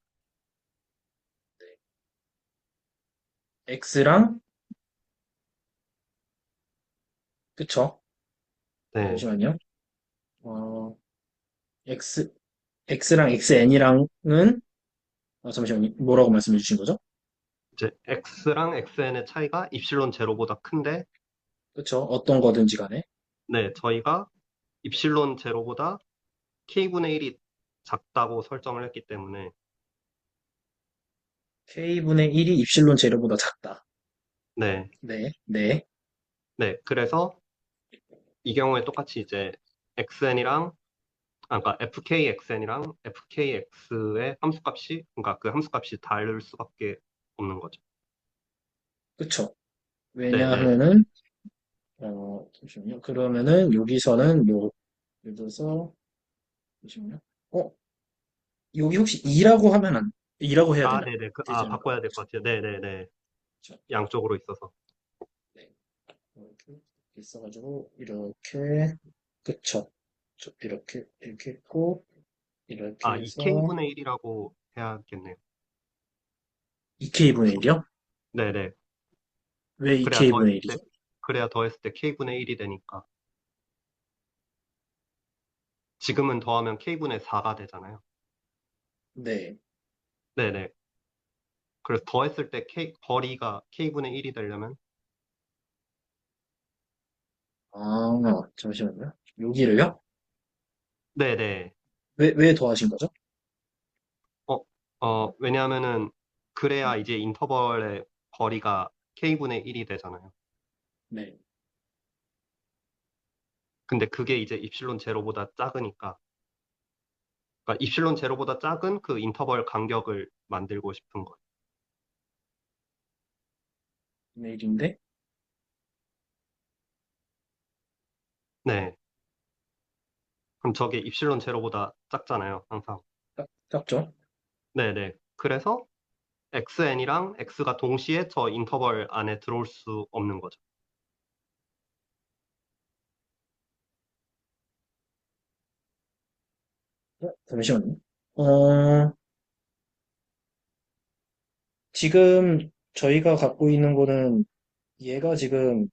x랑, 그쵸? 네, 잠시만요. 어, x, x랑 xn이랑은, 잠시만요. 뭐라고 말씀해 주신 거죠? 이제 x랑 xn의 차이가 입실론 제로보다 큰데 그쵸? 어떤 거든지 간에. 네, 저희가 입실론 제로보다 k분의 1이 작다고 설정을 했기 때문에 k분의 1이 입실론 제로보다 작다. 네, 네, 네, 네, 그래서 이 경우에 똑같이 이제 xn이랑 그러니까 fkxn이랑 fkx의 함수값이 그러니까 그 함수값이 다를 수밖에 없는 거죠. 그쵸? 네, 네. 왜냐하면은, 잠시만요. 그러면은 여기서는 예를 들어서, 잠시만요. 어, 여기 혹시 2라고 하면 2라고 해야 아, 되나? 네네. 되지 않을까? 바꿔야 될 것 같아요. 네네네. 그쵸? 양쪽으로 있어서. 네. 이렇게 있어가지고, 이렇게, 그쵸? 이렇게 했고, 이렇게 아, 해서, 2k분의 1이라고 해야겠네요. 2k분의 1이요? 네네. 왜 그래야 더했을 2k분의 때, 1이죠? 그래야 더했을 때 k분의 1이 되니까. 지금은 더하면 k분의 4가 되잖아요. 네. 네네. 그래서 더했을 때 거리가 k분의 1이 되려면, 잠시만요. 여기를요? 네네. 왜 더하신 거죠? 어, 왜냐하면은, 그래야 이제 인터벌의 거리가 k분의 1이 되잖아요. 네. 근데 그게 이제 입실론 제로보다 작으니까, 그러니까 입실론 제로보다 작은 그 인터벌 간격을 만들고 싶은 거예요. 분의 1인데, 네. 그럼 저게 입실론 제로보다 작잖아요, 항상. 작죠? 네네. 그래서 xn이랑 x가 동시에 저 인터벌 안에 들어올 수 없는 거죠. 잠시만요. 어, 지금 저희가 갖고 있는 거는 얘가 지금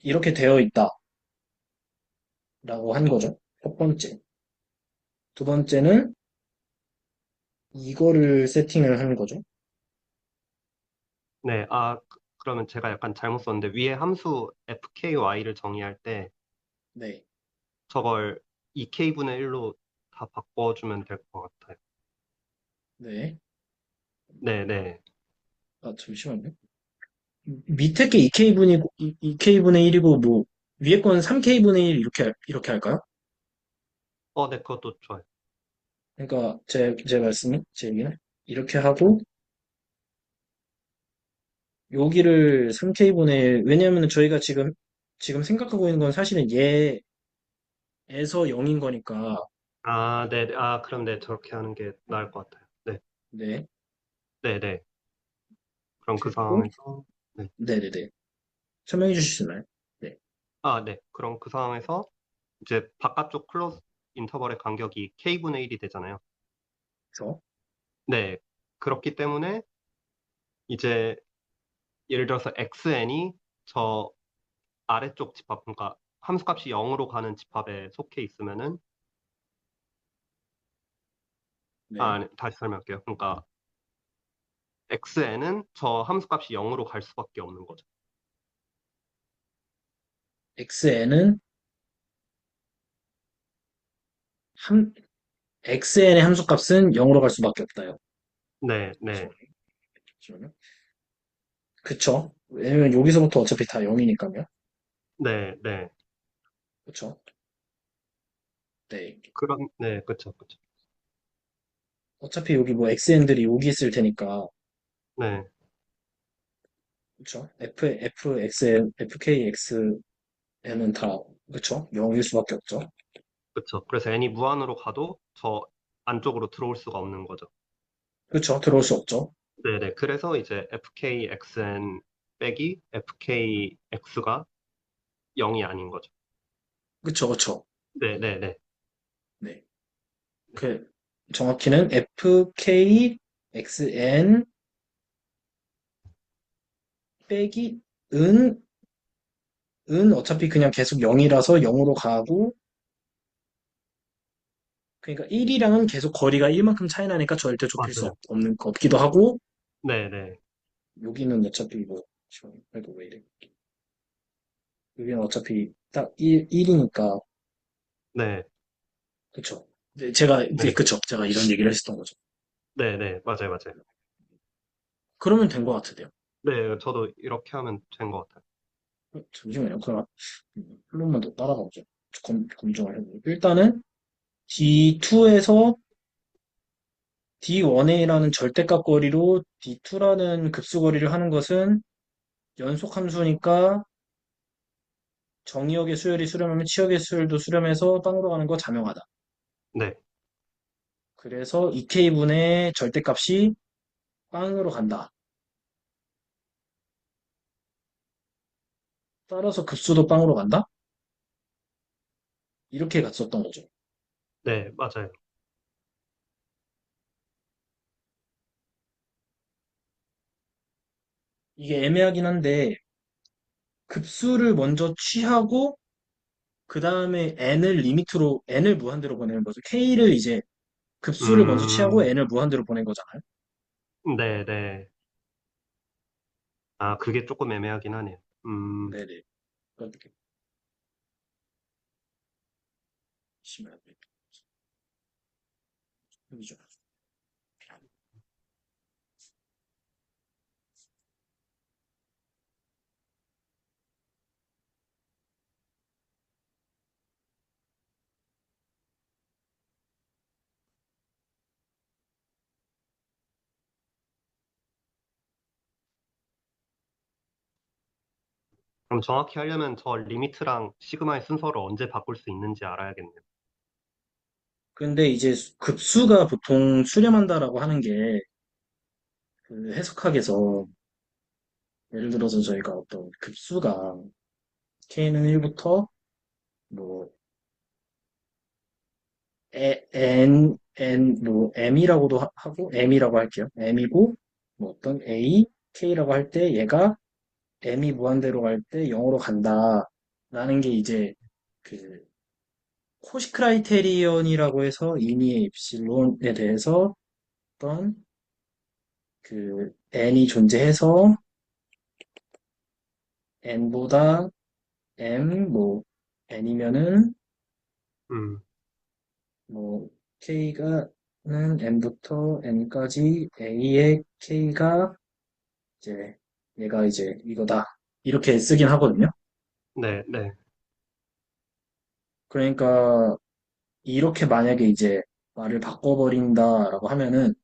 이렇게 되어 있다라고 한 거죠. 첫 번째. 두 번째는 이거를 세팅을 하는 거죠. 네. 그러면 제가 약간 잘못 썼는데 위에 함수 fky를 정의할 때 네. 저걸 2k분의 1로 다 바꿔주면 될 것 같아요. 네. 네네. 잠시만요. 밑에 게 2K분이고, 2K분의 1이고, 뭐, 위에 건 3K분의 1 이렇게 할까요? 네, 그것도 좋아요. 그러니까, 제 얘기는, 이렇게 하고, 여기를 3K분의 1, 왜냐면 저희가 지금 생각하고 있는 건 사실은 얘에서 0인 거니까, 네네. 그럼 네, 저렇게 하는 게 나을 것 같아요. 네. 네. 네네. 그럼 그 이렇게 했고, 상황에서, 네. 네네네. 설명해 주실 수 있나요? 네. 네. 그럼 그 상황에서 이제 바깥쪽 클로즈 인터벌의 간격이 k분의 1이 되잖아요. 그래서, 네. 그렇기 때문에 이제 예를 들어서 xn이 저 아래쪽 집합, 그러니까 함수값이 0으로 가는 집합에 속해 있으면은, 네. 네, 다시 설명할게요. 그러니까 xn은 저 함수값이 0으로 갈 수밖에 없는 거죠. xn은 함, xn의 함수값은 0으로 갈 수밖에 없다요. 네, 네, 잠시만요. 그쵸? 왜냐면 여기서부터 어차피 다 0이니까요. 네, 네. 그쵸? 네. 네, 그쵸, 그쵸. 어차피 여기 뭐 xn들이 여기 있을 테니까. 네, 그쵸? fxn, fkxn은 다, 그쵸? 0일 수밖에 없죠. 그쵸. 그래서 n이 무한으로 가도 저 안쪽으로 들어올 수가 없는 거죠. 그쵸? 들어올 수 없죠. 네, 네. 그래서 이제 fkxn 빼기 fkx가 0이 아닌 거죠. 그쵸? 그쵸? 네, 네, 네. 그 정확히는 fkxn 빼기 은, 은 어차피 그냥 계속 0이라서 0으로 가고 그러니까 1이랑은 계속 거리가 1만큼 차이 나니까 절대 좁힐 수 맞아요. 없기도 하고 네네. 여기는 어차피 뭐 아이고 왜 이래 여기는 어차피 딱 1이니까 네. 그쵸 제가 네. 그쵸 제가 이런 얘기를 했었던 거죠 네네. 맞아요. 맞아요. 그러면 된 것 같은데요 네. 저도 이렇게 하면 된 것 같아요. 잠시만요 그럼 한 번만 더 따라가 보죠 검증을 해보죠 일단은 D2에서 D1A라는 절대값 거리로 D2라는 급수 거리를 하는 것은 연속 함수니까 정의역의 수열이 수렴하면 치역의 수열도 수렴해서 빵으로 가는 거 자명하다. 네. 그래서 2K분의 절대값이 빵으로 간다. 따라서 급수도 빵으로 간다? 이렇게 갔었던 거죠. 네. 맞아요. 이게 애매하긴 한데 급수를 먼저 취하고 그 다음에 n을 무한대로 보내는 거죠. k를 이제 급수를 먼저 취하고 음, n을 무한대로 보낸 거잖아요. 네네. 아, 그게 조금 애매하긴 하네요. 네네. 그렇게 보시면 되죠. 그럼 정확히 하려면 저 리미트랑 시그마의 순서를 언제 바꿀 수 있는지 알아야겠네요. 근데 이제 급수가 보통 수렴한다라고 하는 게 그 해석학에서 예를 들어서 저희가 어떤 급수가 k는 1부터 뭐 뭐 m이라고도 하고 m이라고 할게요. m이고 뭐 어떤 a, k라고 할 때 얘가 m이 무한대로 갈 때 0으로 간다라는 게 이제 그 코시 크라이테리언이라고 해서 인이의 입실론에 대해서 어떤 그 n이 존재해서 n보다 뭐 n이면은 음, 뭐 k가는 n부터 n까지 a의 k가 이제 얘가 이제 이거다 이렇게 쓰긴 하거든요. 네, 네. 그러니까 이렇게 만약에 이제 말을 바꿔버린다라고 하면은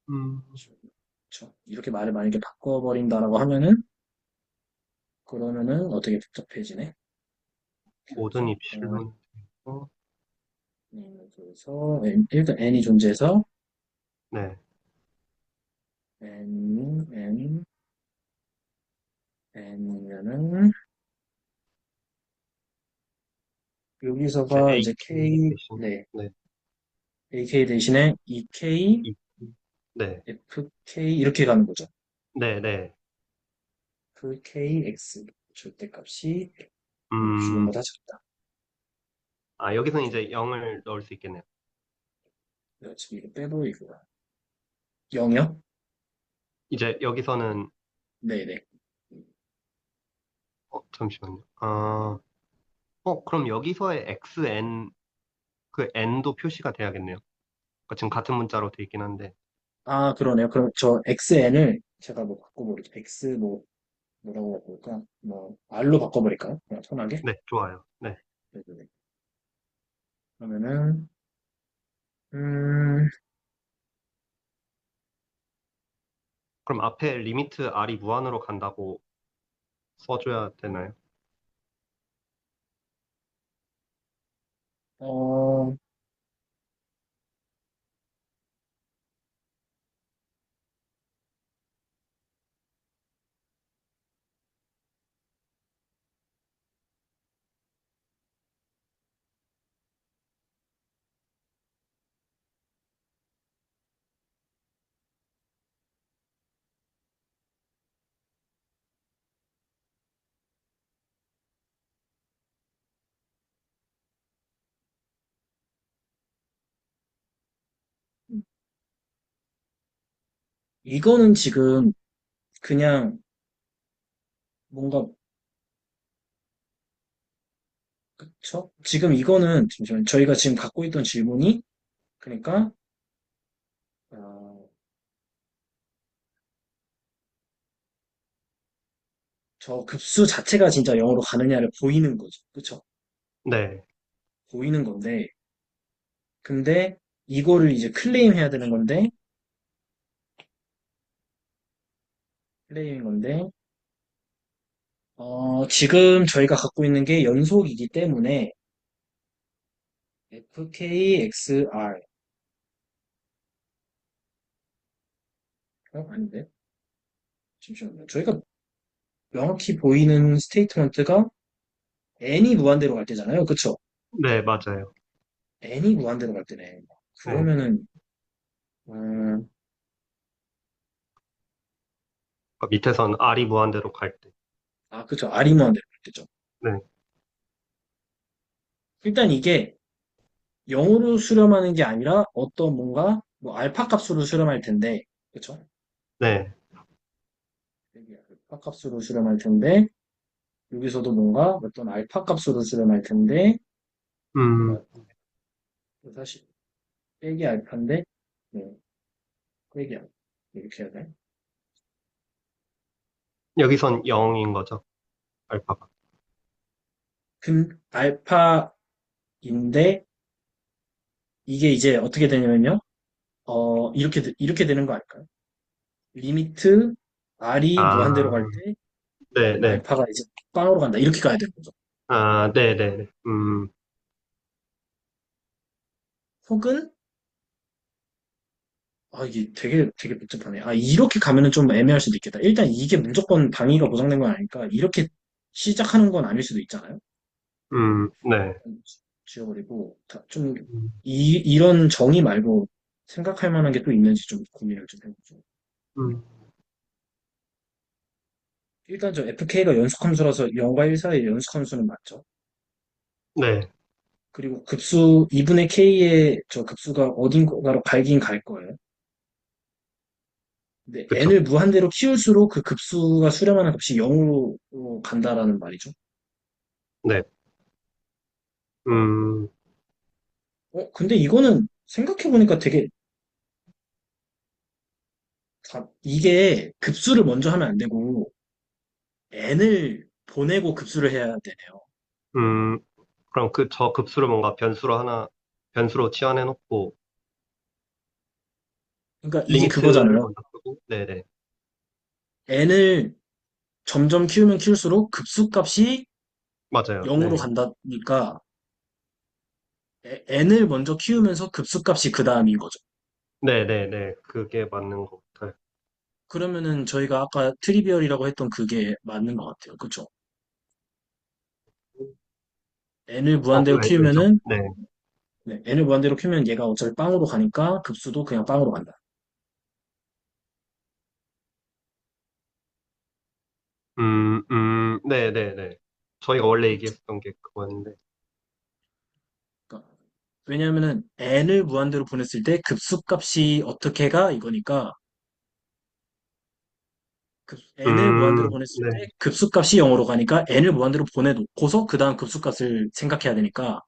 음, 그쵸? 이렇게 말을 만약에 바꿔버린다라고 하면은 그러면은 어떻게 복잡해지네? 모든 그래서 입실론. 그래서 일단 n이 존재해서 네. n n이면은 이제 여기서가 이제 AK k 대신, 네 네. ak 대신에 2k 이, 네. fk 이렇게 가는 거죠. 네, 네. fkx 절대값이 음, 엡실론보다 작다. 아, 여기서는 이제 0을 넣을 수 있겠네요. 지금 이거 빼버리고 0이요? 이제 여기서는, 네네. 잠시만요. 아, 그럼 여기서의 XN, 그 N도 표시가 돼야겠네요. 그러니까 지금 같은 문자로 돼 있긴 한데. 아 그러네요. 그럼 저 xn을 제가 뭐 바꿔버리죠. x 뭐 뭐라고 바꿀까? 뭐 r로 바꿔버릴까요? 그냥 편하게. 네, 좋아요. 네. 네네네. 그러면은 음 그럼 앞에 리미트 R이 무한으로 간다고 써줘야 되나요? 어, 이거는 지금 그냥 뭔가, 그쵸? 지금 이거는, 잠시만요. 저희가 지금 갖고 있던 질문이, 그러니까, 어, 저 급수 자체가 진짜 0으로 가느냐를 보이는 거죠. 그쵸? 네, 보이는 건데, 근데 이거를 이제 클레임해야 되는 건데, 클레임인 건데, 지금 저희가 갖고 있는 게 연속이기 때문에, FKXR, 아닌데? 잠시만요. 저희가 명확히 보이는 스테이트먼트가 n이 무한대로 갈 때잖아요. 그쵸? 네, 맞아요. n이 무한대로 갈 때네. 네. 그러면은, 음, 그러니까 밑에선 R이 무한대로 갈 때. 그쵸. r이 무한대로 갈 때죠. 네, 일단 이게 0으로 수렴하는 게 아니라 어떤 뭔가, 뭐, 알파 값으로 수렴할 텐데, 그쵸? 네, 여기 알파 값으로 수렴할 텐데, 여기서도 뭔가 어떤 알파 값으로 수렴할 텐데, 음, 사실, 빼기 알파인데, 네, 빼기 알파. 이렇게 해야 돼. 여기선 0인 거죠, 알파가. 알파인데, 이게 이제 어떻게 되냐면요. 이렇게 되는 거 아닐까요? 리미트 r이 무한대로 갈 아, 때, 네, 네. 알파가 이제 빵으로 간다. 이렇게 가야 되는 거죠. 아, 네, 네, 네. 혹은, 이게 되게 복잡하네. 이렇게 가면은 좀 애매할 수도 있겠다. 일단 이게 무조건 방위가 보장된 건 아니니까, 이렇게 시작하는 건 아닐 수도 있잖아요. 네. 지워버리고, 좀, 음, 이런 정의 말고 생각할 만한 게 또 있는지 좀 고민을 좀 해보죠. 음, 일단 저 FK가 연속함수라서 0과 1 사이의 연속함수는 맞죠. 네, 그리고 급수 2분의 K의 저 급수가 어딘가로 갈긴 갈 거예요. 근데 그쵸. n을 무한대로 키울수록 그 급수가 수렴하는 값이 0으로 간다라는 말이죠. 네. 음, 근데 이거는 생각해보니까 되게 이게 급수를 먼저 하면 안 되고 n을 보내고 급수를 해야 되네요. 음, 그럼 저 급수를 뭔가 변수로 치환해놓고, 그러니까 이게 리미트를 그거잖아요. 먼저 쓰고, 네네. n을 점점 키우면 키울수록 급수값이 맞아요. 0으로 네. 간다니까 n을 먼저 키우면서 급수값이 그 다음인 거죠. 네네네. 그게 맞는 것 같아요. 그러면은 저희가 아까 트리비얼이라고 했던 그게 맞는 것 같아요. 그쵸? n을 무한대로 왜죠? 키우면은 네. 네, n을 무한대로 키우면 얘가 어차피 빵으로 가니까 급수도 그냥 빵으로 간다. 네네네. 저희가 원래 그쵸? 얘기했던 게 그거였는데, 그러니까 왜냐하면은 n을 무한대로 보냈을 때 급수값이 어떻게 가 이거니까 n을 무한대로 보냈을 네. 때 급수값이 0으로 가니까 n을 무한대로 보내놓고서 그 다음 급수값을 생각해야 되니까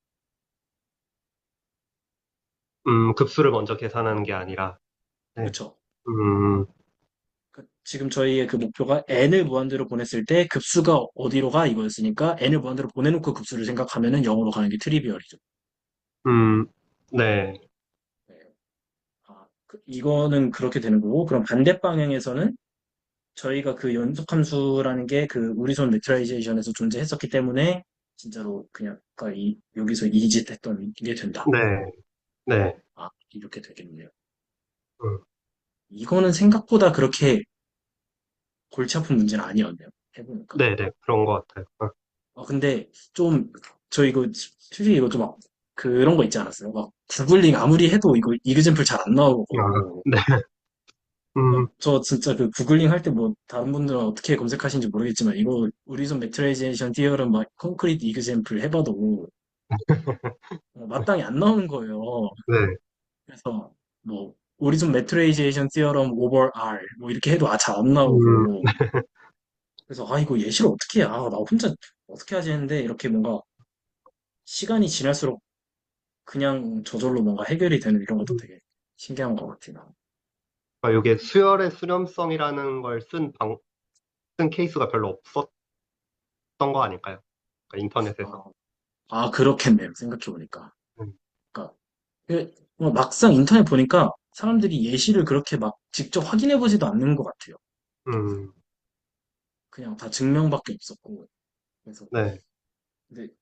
급수를 먼저 계산하는 게 아니라, 네. 그쵸? 음, 지금 저희의 그 목표가 n을 무한대로 보냈을 때 급수가 어디로 가 이거였으니까 n을 무한대로 보내놓고 급수를 생각하면은 0으로 가는 게 트리비얼이죠. 음, 네. 네. 이거는 그렇게 되는 거고 그럼 반대 방향에서는 저희가 그 연속함수라는 게 그 우리손 메트라이제이션에서 존재했었기 때문에 진짜로 그냥 아까 여기서 이짓 했던 게 된다. 네. 네. 이렇게 되겠네요. 음, 이거는 생각보다 그렇게 골치 아픈 문제는 아니었네요. 해보니까. 네네. 그런 것 같아요. 근데 좀, 저 이거, 솔직히 이거 좀 그런 거 있지 않았어요? 막 구글링 아무리 해도 이거 이그젠플 잘 안 나오고. 네. 음, 저 진짜 그 구글링 할 때 뭐 다른 분들은 어떻게 검색하시는지 모르겠지만 이거 우리선 메트라이제이션 티어럼 막 콘크리트 이그젠플 해봐도 마땅히 안 나오는 거예요. 네. 그래서 뭐 오리존 매트레이제이션 티어럼 오버 R 뭐 이렇게 해도 잘 안 음, 나오고 그래서 아 이거 예시를 어떻게 해? 아, 나 혼자 어떻게 하지 했는데 이렇게 뭔가 시간이 지날수록 그냥 저절로 뭔가 해결이 되는 이런 것도 되게 신기한 것 같아요. 그러니까 이게 수열의 수렴성이라는 걸 쓴 케이스가 별로 없었던 거 아닐까요? 그러니까 인터넷에서. 아, 아 그렇겠네요. 생각해보니까. 음, 그러니까 막상 인터넷 보니까 사람들이 예시를 그렇게 막 직접 확인해보지도 않는 것 같아요. 음, 그냥 다 증명밖에 없었고. 그래서 네. 근데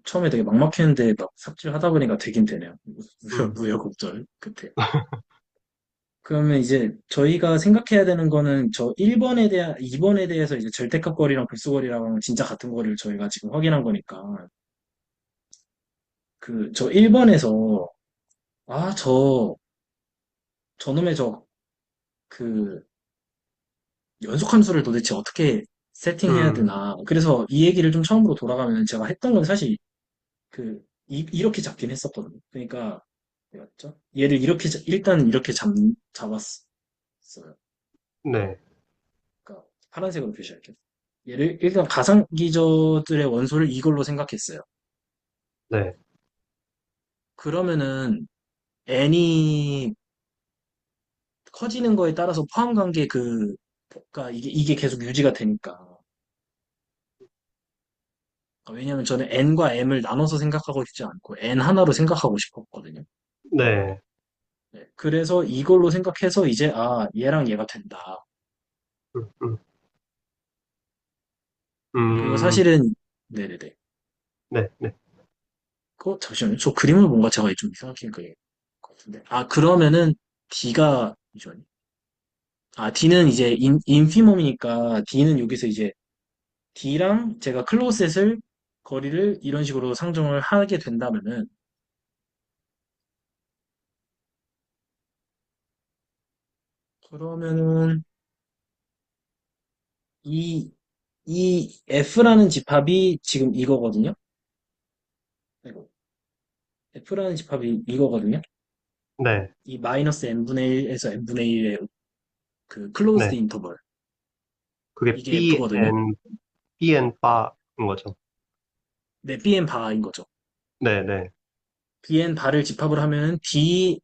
처음에 되게 막막했는데 막 삽질하다 보니까 되긴 되네요. 음, 무역업절 끝에. 그러면 이제 저희가 생각해야 되는 거는 저 1번에 대한 2번에 대해서 이제 절대값거리랑 불수거리랑 진짜 같은 거를 저희가 지금 확인한 거니까 그 저 1번에서 아 저놈의 그 연속함수를 도대체 어떻게 세팅해야 음, 되나. 그래서 이 얘기를 좀 처음으로 돌아가면 제가 했던 건 사실 이렇게 잡긴 했었거든요. 그러니까, 맞죠? 얘를 이렇게, 일단 이렇게 잡았어요. 네, 그러니까, 파란색으로 표시할게요. 얘를, 일단 가상기저들의 원소를 이걸로 생각했어요. 네, 그러면은, n이 커지는 거에 따라서 포함 관계 가 이게 계속 유지가 되니까. 왜냐면 저는 n과 m을 나눠서 생각하고 싶지 않고 n 하나로 생각하고 싶었거든요. 네. 네, 그래서 이걸로 생각해서 이제 아 얘랑 얘가 된다. 음, 음, 그리고 음, 사실은 네네네. 네, 네. 잠시만요. 저 그림을 뭔가 제가 좀 이상하게 그린 것 같은데. 아 그러면은 D가 잠시만요. 아 D는 이제 인피멈이니까 D는 여기서 이제 D랑 제가 클로셋을 거리를 이런 식으로 상정을 하게 된다면은 그러면은 이 이 F라는 집합이 지금 이거거든요. 아이고, F라는 집합이 이거거든요. 네, 이 마이너스 n분의 1에서 n분의 1의 그 클로즈드 네. 인터벌 그게 이게 F거든요. BN 바인 거죠. 네, bn 바인 거죠. 네, 네, bn 바를 집합을 하면 dx,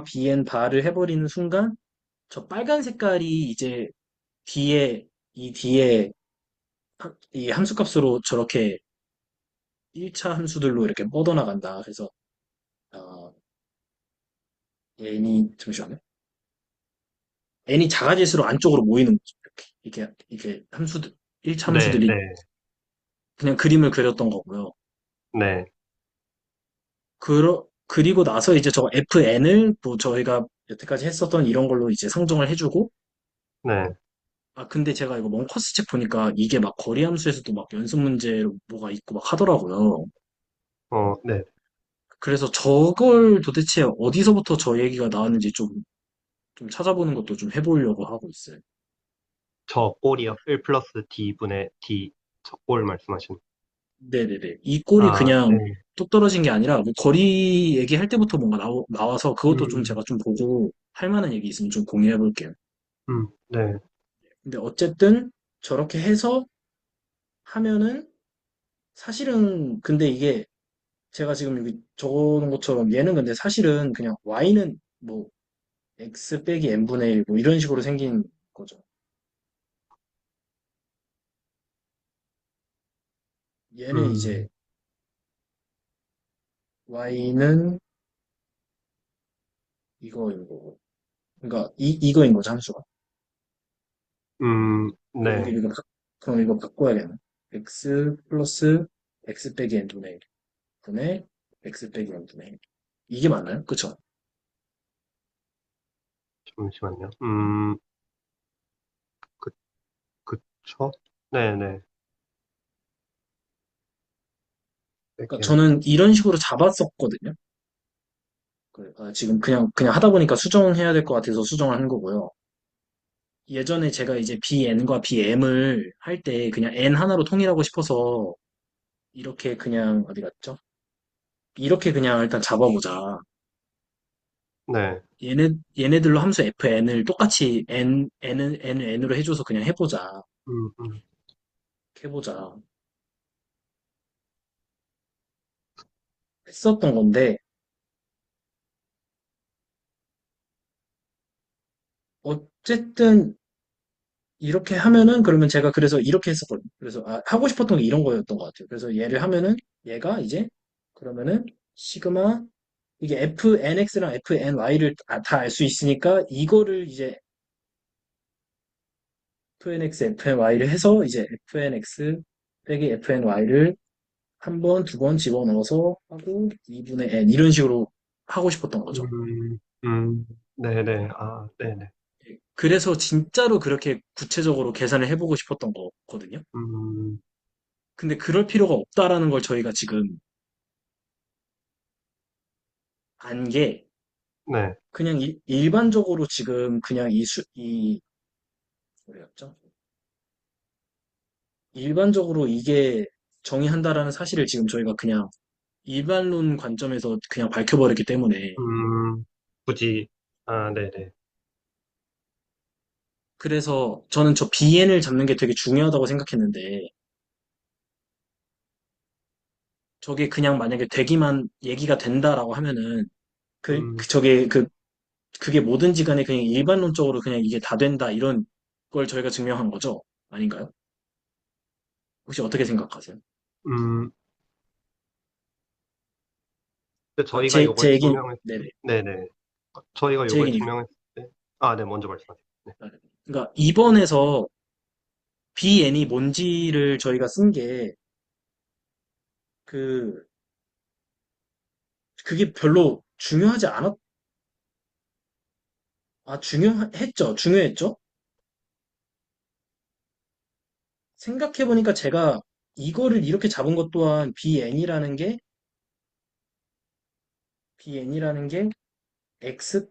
bn 바를 해버리는 순간 저 빨간 색깔이 이제 뒤에 이 함수값으로 저렇게 1차 함수들로 이렇게 뻗어나간다. 그래서 어, n이 잠시만요. n이 작아질수록 안쪽으로 모이는 거죠. 이렇게 함수들 1차 네, 함수들이 네, 그냥 그림을 그렸던 거고요. 네, 그리고 나서 이제 저 FN을 뭐 저희가 여태까지 했었던 이런 걸로 이제 상정을 해주고, 네. 아, 근데 제가 이거 멍커스 책 보니까 이게 막 거리함수에서도 막 연습 문제로 뭐가 있고 막 하더라고요. 네. 그래서 저걸 도대체 어디서부터 저 얘기가 나왔는지 좀 찾아보는 것도 좀 해보려고 하고 있어요. 저 꼴이요. 1 플러스 D분의 D. 저 꼴 말씀하시는. 네네네. 이 꼴이 아, 그냥 네. 뚝 떨어진 게 아니라 뭐 거리 얘기할 때부터 뭔가 나와서 그것도 좀 음, 제가 좀 보고 할 만한 얘기 있으면 좀 공유해 볼게요. 네. 근데 어쨌든 저렇게 해서 하면은 사실은 근데 이게 제가 지금 여기 적어놓은 것처럼 얘는 근데 사실은 그냥 y는 뭐 x 빼기 n분의 1 뭐 이런 식으로 생긴 거죠. 얘는 이제 음, y는 이거인 거고. 그러니까 이거인 거죠, 함수가. 여기 네. 그럼 이거 바꿔야겠네. x 플러스 x 빼기 n분의 1 분의 x 빼기 n분의 1. 이게 맞나요? 그쵸? 잠시만요. 그, 그쵸? 네네. 그러니까 백엔. 저는 이런 식으로 잡았었거든요. 지금 그냥 하다 보니까 수정해야 될 것 같아서 수정을 한 거고요. 예전에 제가 이제 BN과 BM을 할 때 그냥 N 하나로 통일하고 싶어서 이렇게 그냥 어디 갔죠? 이렇게 그냥 일단 잡아보자. 네. 얘네들로 함수 fn을 똑같이 n을 해줘서 그냥 음, 음, 해보자 했었던 건데, 어쨌든 이렇게 하면은 그러면 제가 그래서 이렇게 했었거든요. 그래서 하고 싶었던 게 이런 거였던 것 같아요. 그래서 얘를 하면은 얘가 이제 그러면은 시그마 이게 fnx랑 fny를 다 알 수 있으니까 이거를 이제 fnx, fny를 해서 이제 fnx 빼기 fny를 한 번, 두 번 집어넣어서 하고 2분의 n 이런 식으로 하고 싶었던 거죠. 네네. 아, 네네. 그래서 진짜로 그렇게 구체적으로 계산을 해보고 싶었던 거거든요. 음, 근데 그럴 필요가 없다라는 걸 저희가 지금 안 게, 네. 그냥 일반적으로 지금 그냥 뭐였죠? 일반적으로 이게 정의한다라는 사실을 지금 저희가 그냥 일반론 관점에서 그냥 밝혀버렸기 때문에, 음, 굳이, 아, 네네. 그래서 저는 저 BN을 잡는 게 되게 중요하다고 생각했는데, 저게 그냥 만약에 되기만 얘기가 된다라고 하면은, 음, 그게 뭐든지 간에 그냥 일반론적으로 그냥 이게 다 된다, 이런 걸 저희가 증명한 거죠? 아닌가요? 혹시 어떻게 생각하세요? 음, 근데 아, 저희가 이걸 제 얘긴, 증명했, 네네. 네네. 저희가 제 이걸 얘기는, 증명했을 때, 아, 네, 먼저 말씀하세요. 네. 그러니까 2번에서 BN이 뭔지를 저희가 쓴 게, 그, 그게 별로 중요했죠. 중요했죠. 생각해보니까 제가 이거를 이렇게 잡은 것 또한 BN이라는 게 X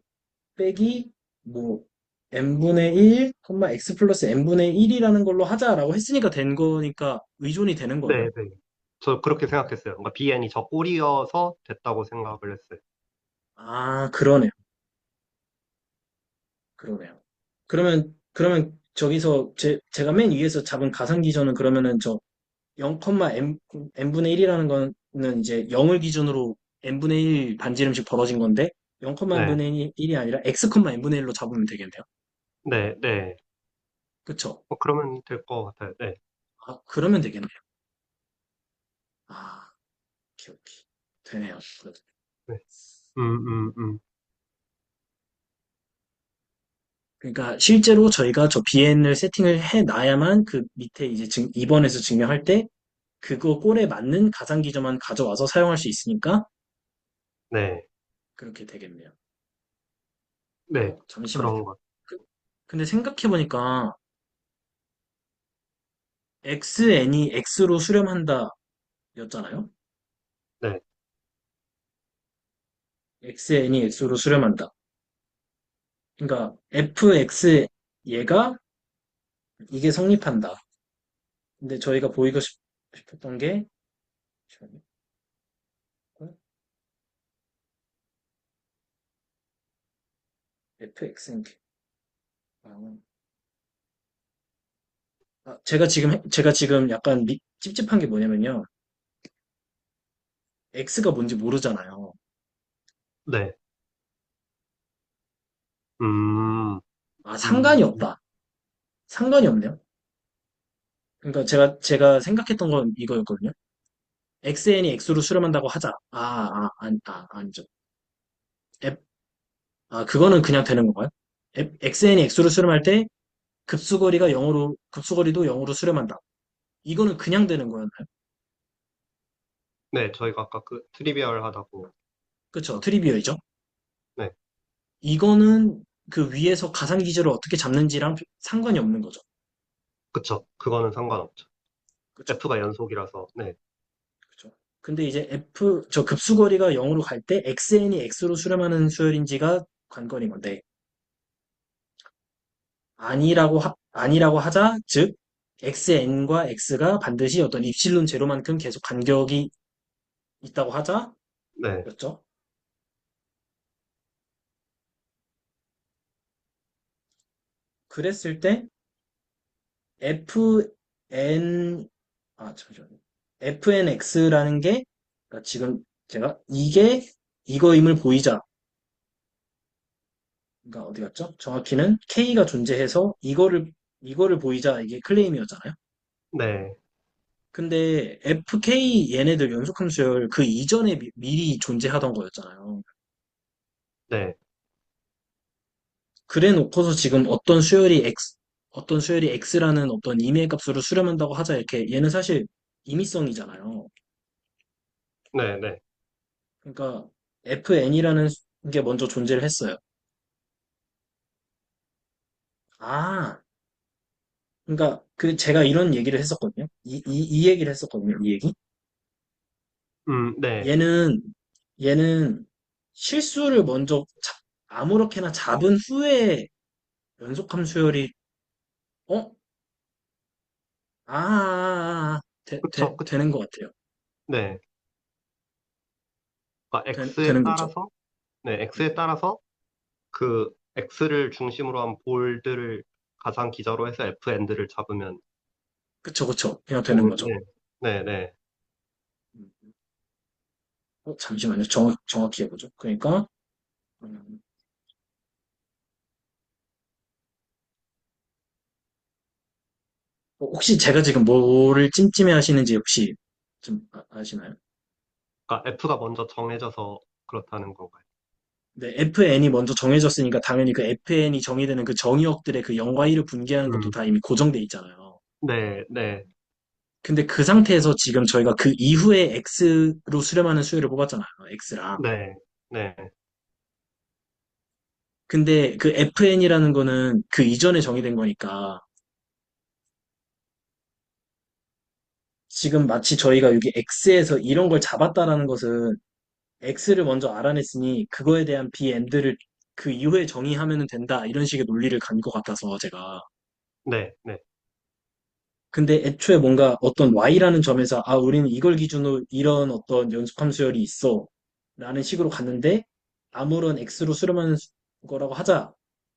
빼기 뭐 n분의 1, x 플러스 n분의 1이라는 걸로 하자라고 했으니까 된 거니까 의존이 되는 거예요. 네, 네. 저 그렇게 생각했어요. 뭔가 BN이 저 꼴이어서 됐다고 생각을 했어요. 아, 그러네요. 그러네요. 그러면 저기서 제가 맨 위에서 잡은 가상 기전은 그러면은 저 0, n분의 1이라는 거는 이제 0을 기준으로 n분의 1 반지름씩 벌어진 건데 0, 네, n분의 1이 아니라 x, n분의 1로 잡으면 되겠네요. 네, 네. 그쵸? 그러면 될 것 같아요. 네. 아, 그러면 되겠네요. 아, 오케이, 오케이. 되네요. 네. 음. 그러니까 실제로 저희가 저 BN을 세팅을 해 놔야만 그 밑에 이제 2번에서 증명할 때 그거 꼴에 맞는 가상 기저만 가져와서 사용할 수 있으니까 네, 그렇게 되겠네요. 네. 잠시만요. 그런 것. 그- 근데 생각해 보니까 xn이 x로 수렴한다 였잖아요. 네, xn이 x로 수렴한다. 그러니까 fx 얘가 이게 성립한다. 근데 저희가 보이고 싶었던 게 잠시만요. fx는 제가 지금 약간 찝찝한 게 뭐냐면요. X가 뭔지 모르잖아요. 네. 음, 아, 음, 상관이 없다. 상관이 없네요. 그러니까 제가 생각했던 건 이거였거든요. XN이 X로 수렴한다고 하자. 아니죠. F, 그거는 그냥 되는 건가요? XN이 X로 수렴할 때 급수거리도 0으로 수렴한다. 이거는 그냥 되는 거였나요? 네. 저희가 아까 그 트리비얼 하다고. 그쵸. 트리비어이죠. 네, 이거는 그 위에서 가상 기제를 어떻게 잡는지랑 상관이 없는 거죠. 그쵸. 그거는 상관없죠. 그쵸. F가 연속이라서. 네, 그쵸. 근데 이제 저 급수거리가 0으로 갈 때 xn이 x로 수렴하는 수열인지가 관건인 건데, 아니라고 하자, 즉, xn과 x가 반드시 어떤 입실론 제로만큼 계속 간격이 있다고 하자, 네, 였죠? 그랬을 때 fn 잠시만요. fnx라는 게 그러니까 지금 제가 이게 이거임을 보이자 그러니까 어디 갔죠? 정확히는 k가 존재해서 이거를 보이자 이게 클레임이었잖아요. 네, 근데 fk 얘네들 연속함수열 그 이전에 미리 존재하던 거였잖아요. 네. 그래 놓고서 지금 어떤 수열이 x라는 어떤 임의 값으로 수렴한다고 하자 이렇게 얘는 사실 임의성이잖아요. 네, 네. 그러니까 fn이라는 게 먼저 존재를 했어요. 아, 그러니까 그 제가 이런 얘기를 했었거든요. 이 얘기를 했었거든요. 이 얘기. 네. 얘는 얘는 실수를 먼저 아무렇게나 잡은 후에 연속함 수열이 어? 그쵸, 그쵸. 되는 것 같아요. 네. 그러니까 되는 거죠. X에 따라서 그 X를 중심으로 한 볼드를 가상 기저로 해서 F 엔드를 잡으면 그쵸, 그쵸. 그냥 되는 오, 거죠. 네, 네, 네. 잠시만요. 정확히 해보죠. 그러니까, 음, 혹시 제가 지금 뭐를 찜찜해 하시는지 혹시 좀 아시나요? 그러니까 F가 먼저 정해져서 그렇다는 건가요? 네, FN이 먼저 정해졌으니까 당연히 그 FN이 정의되는 그 정의역들의 그 0과 1을 분기하는 것도 음, 다 이미 고정돼 있잖아요. 네, 네, 근데 그 상태에서 지금 저희가 그 이후에 X로 수렴하는 수열을 뽑았잖아요. X랑. 네, 네, 근데 그 FN이라는 거는 그 이전에 정의된 거니까 지금 마치 저희가 여기 X에서 이런 걸 잡았다라는 것은 X를 먼저 알아냈으니 그거에 대한 B 엔드를 그 이후에 정의하면 된다. 이런 식의 논리를 간 것 같아서 제가. 네, 네. 근데 애초에 뭔가 어떤 Y라는 점에서 우리는 이걸 기준으로 이런 어떤 연속함수열이 있어. 라는 식으로 갔는데 아무런 X로 수렴하는 거라고 하자.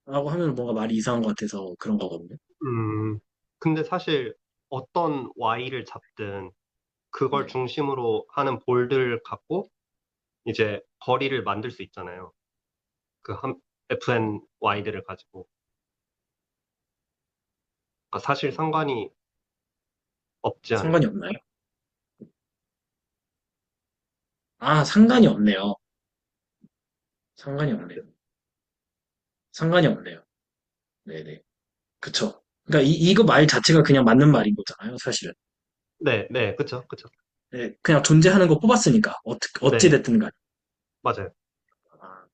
라고 하면 뭔가 말이 이상한 것 같아서 그런 거거든요. 음, 근데 사실 어떤 Y를 잡든 그걸 네. 중심으로 하는 볼드를 갖고 이제 거리를 만들 수 있잖아요. 그 FN Y들을 가지고. 그러니까 사실 상관이 없지 상관이 않을까. 없나요? 상관이 없네요. 상관이 없네요. 상관이 없네요. 네네. 그쵸. 그러니까 이거 말 자체가 그냥 맞는 말인 거잖아요, 사실은. 네, 네, 그쵸, 그쵸. 네, 그냥 존재하는 거 뽑았으니까. 어찌 네, 됐든 간에. 맞아요. 아,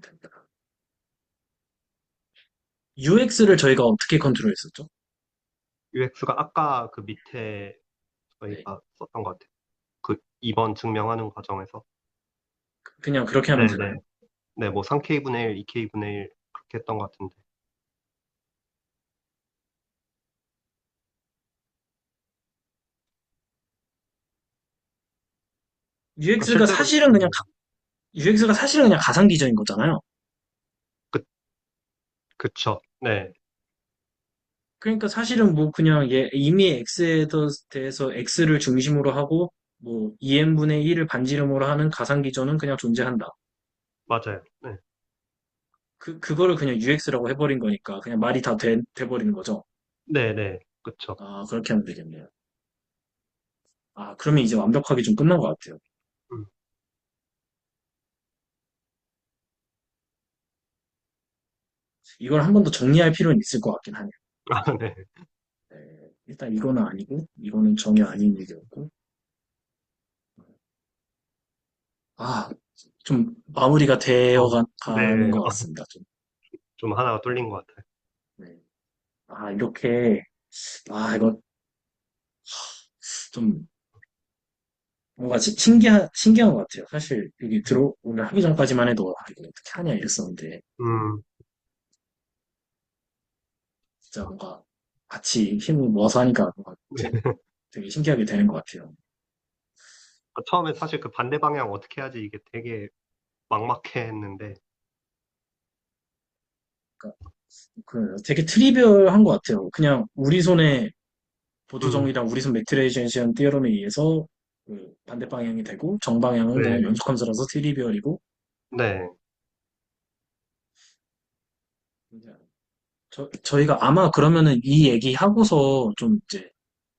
된다. UX를 저희가 어떻게 컨트롤했었죠? UX가 아까 그 밑에 네. 저희가 썼던 것 같아요. 그 2번 증명하는 과정에서. 그냥 그렇게 하면 네, 되나요? 네. 네, 뭐 3K분의 1, 2K분의 1 그렇게 했던 것 같은데. 그러니까 UX가 실제로, 사실은 그냥, UX가 사실은 그냥 가상 기전인 거잖아요. 그, 그쵸. 네, 그러니까 사실은 뭐 그냥 이미 X에 대해서 X를 중심으로 하고 뭐 2n분의 1을 반지름으로 하는 가상 기전은 그냥 존재한다. 맞아요. 네, 그거를 그냥 UX라고 해버린 거니까 그냥 말이 다 돼버리는 거죠. 네, 네, 그쵸. 그렇게 하면 되겠네요. 그러면 이제 완벽하게 좀 끝난 것 같아요. 음. 이걸 한 번 더 정리할 필요는 있을 것 같긴 하네요. 아, 네. 네, 일단 이거는 아니고, 이거는 전혀 아닌 얘기였고, 아, 좀 마무리가 가는 네, 것 같습니다. 좀. 좀 하나가 뚫린 것 같아요. 네. 이렇게, 이거 좀 뭔가 신기한 것 같아요. 사실 여기 오늘 하기 전까지만 해도, 이거 어떻게 하냐 이랬었는데, 음, 진짜 뭔가 같이 힘을 모아서 하니까 뭔가 되게 신기하게 되는 것 같아요. 처음에 사실 그 반대 방향 어떻게 하지 이게 되게 막막해 했는데, 되게 트리비얼한 것 같아요. 그냥 우리 손에 음, 보조정이랑 우리 손 매트레이션시한 띠어럼에 의해서 그 반대 방향이 되고 정방향은 그냥 네, 연속함수라서 트리비얼이고 네, 저희가 아마 그러면은 이 얘기 하고서 좀 이제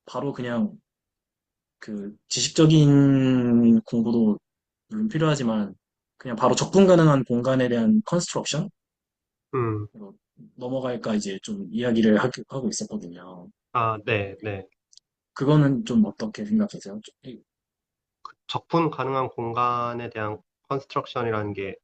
바로 그냥 그 지식적인 공부도 물론 필요하지만 그냥 바로 접근 가능한 공간에 대한 컨스트럭션으로 음, 넘어갈까 이제 좀 이야기를 하고 있었거든요. 아, 네, 네. 그거는 좀 어떻게 생각하세요? 적분 가능한 공간에 대한 컨스트럭션이라는 게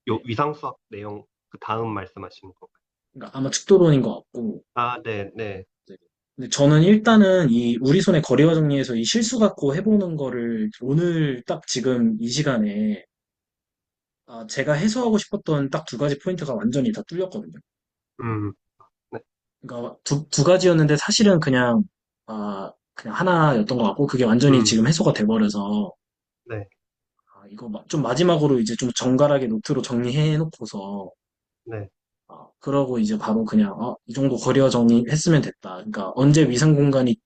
요 네. 위상수학 내용 그 다음 말씀하시는 건가요? 그러니까 아마 축도론인 것 같고 아, 네, 네, 네. 근데 저는 일단은 이 우리 손의 거리와 정리에서 이 실수 갖고 해보는 거를 오늘 딱 지금 이 시간에 제가 해소하고 싶었던 딱 두 가지 포인트가 완전히 다 뚫렸거든요. 음, 네, 그러니까 두 가지였는데 사실은 그냥 하나였던 것 같고 그게 완전히 음, 지금 해소가 돼버려서 네, 이거 좀 마지막으로 이제 좀 정갈하게 노트로 정리해 놓고서 네, 그러고 이제 바로 그냥 이 정도 거리와 정리했으면 됐다. 그러니까 언제 위상 공간이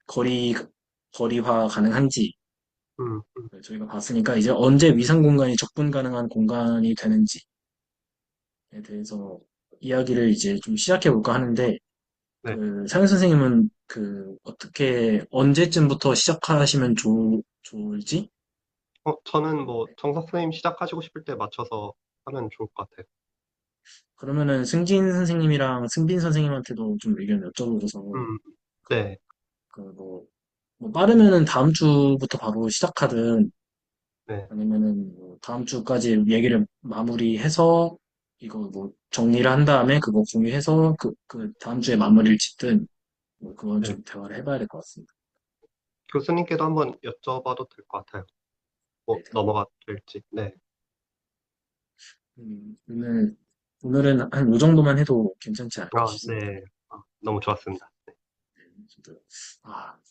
거리 거리화 가능한지 음, 저희가 봤으니까 이제 언제 위상 공간이 접근 가능한 공간이 되는지에 대해서 이야기를 이제 좀 시작해 볼까 하는데 네. 상현 선생님은 어떻게 언제쯤부터 시작하시면 좋을지? 저는 뭐 정사 선생님 시작하시고 싶을 때 맞춰서 하면 좋을 것 같아요. 그러면은 승진 선생님이랑 승빈 선생님한테도 좀 의견 여쭤보고서 음, 네, 뭐 빠르면은 다음 주부터 바로 시작하든 네, 아니면은 뭐 다음 주까지 얘기를 마무리해서 이거 뭐 정리를 한 다음에 그거 공유해서 그 다음 주에 마무리를 짓든 뭐 그건 네. 좀 대화를 해봐야 될 것 같습니다. 교수님께도 한번 여쭤봐도 될 것 같아요. 뭐 네. 넘어가 될지. 네. 오늘은 한 이 정도만 해도 괜찮지 않을까 아, 싶습니다. 네. 너무 좋았습니다. 저도,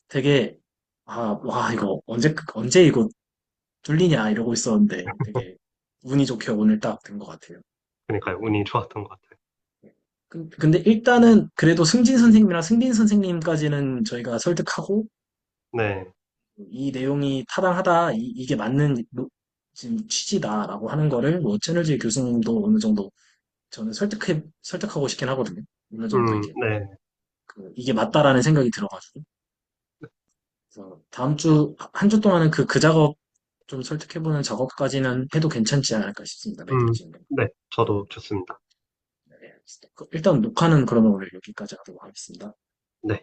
되게, 와, 이거 언제 이거 뚫리냐 이러고 있었는데 되게 운이 좋게 오늘 딱 된 것 같아요. 그러니까요. 운이 좋았던 것 같아요. 근데 일단은 그래도 승진 선생님이랑 승빈 선생님까지는 저희가 설득하고 네. 이 내용이 타당하다, 이게 맞는 지금 취지다라고 하는 거를 뭐 채널지 교수님도 어느 정도 저는 설득하고 싶긴 하거든요. 어느 정도 이게 네. 이게 맞다라는 생각이 들어가지고. 그래서 다음 주, 한 주 동안은 그 작업 좀 설득해보는 작업까지는 해도 괜찮지 않을까 싶습니다. 매니지는. 네. 저도 좋습니다. 네, 일단 녹화는 그러면 오늘 여기까지 하도록 하겠습니다. 네.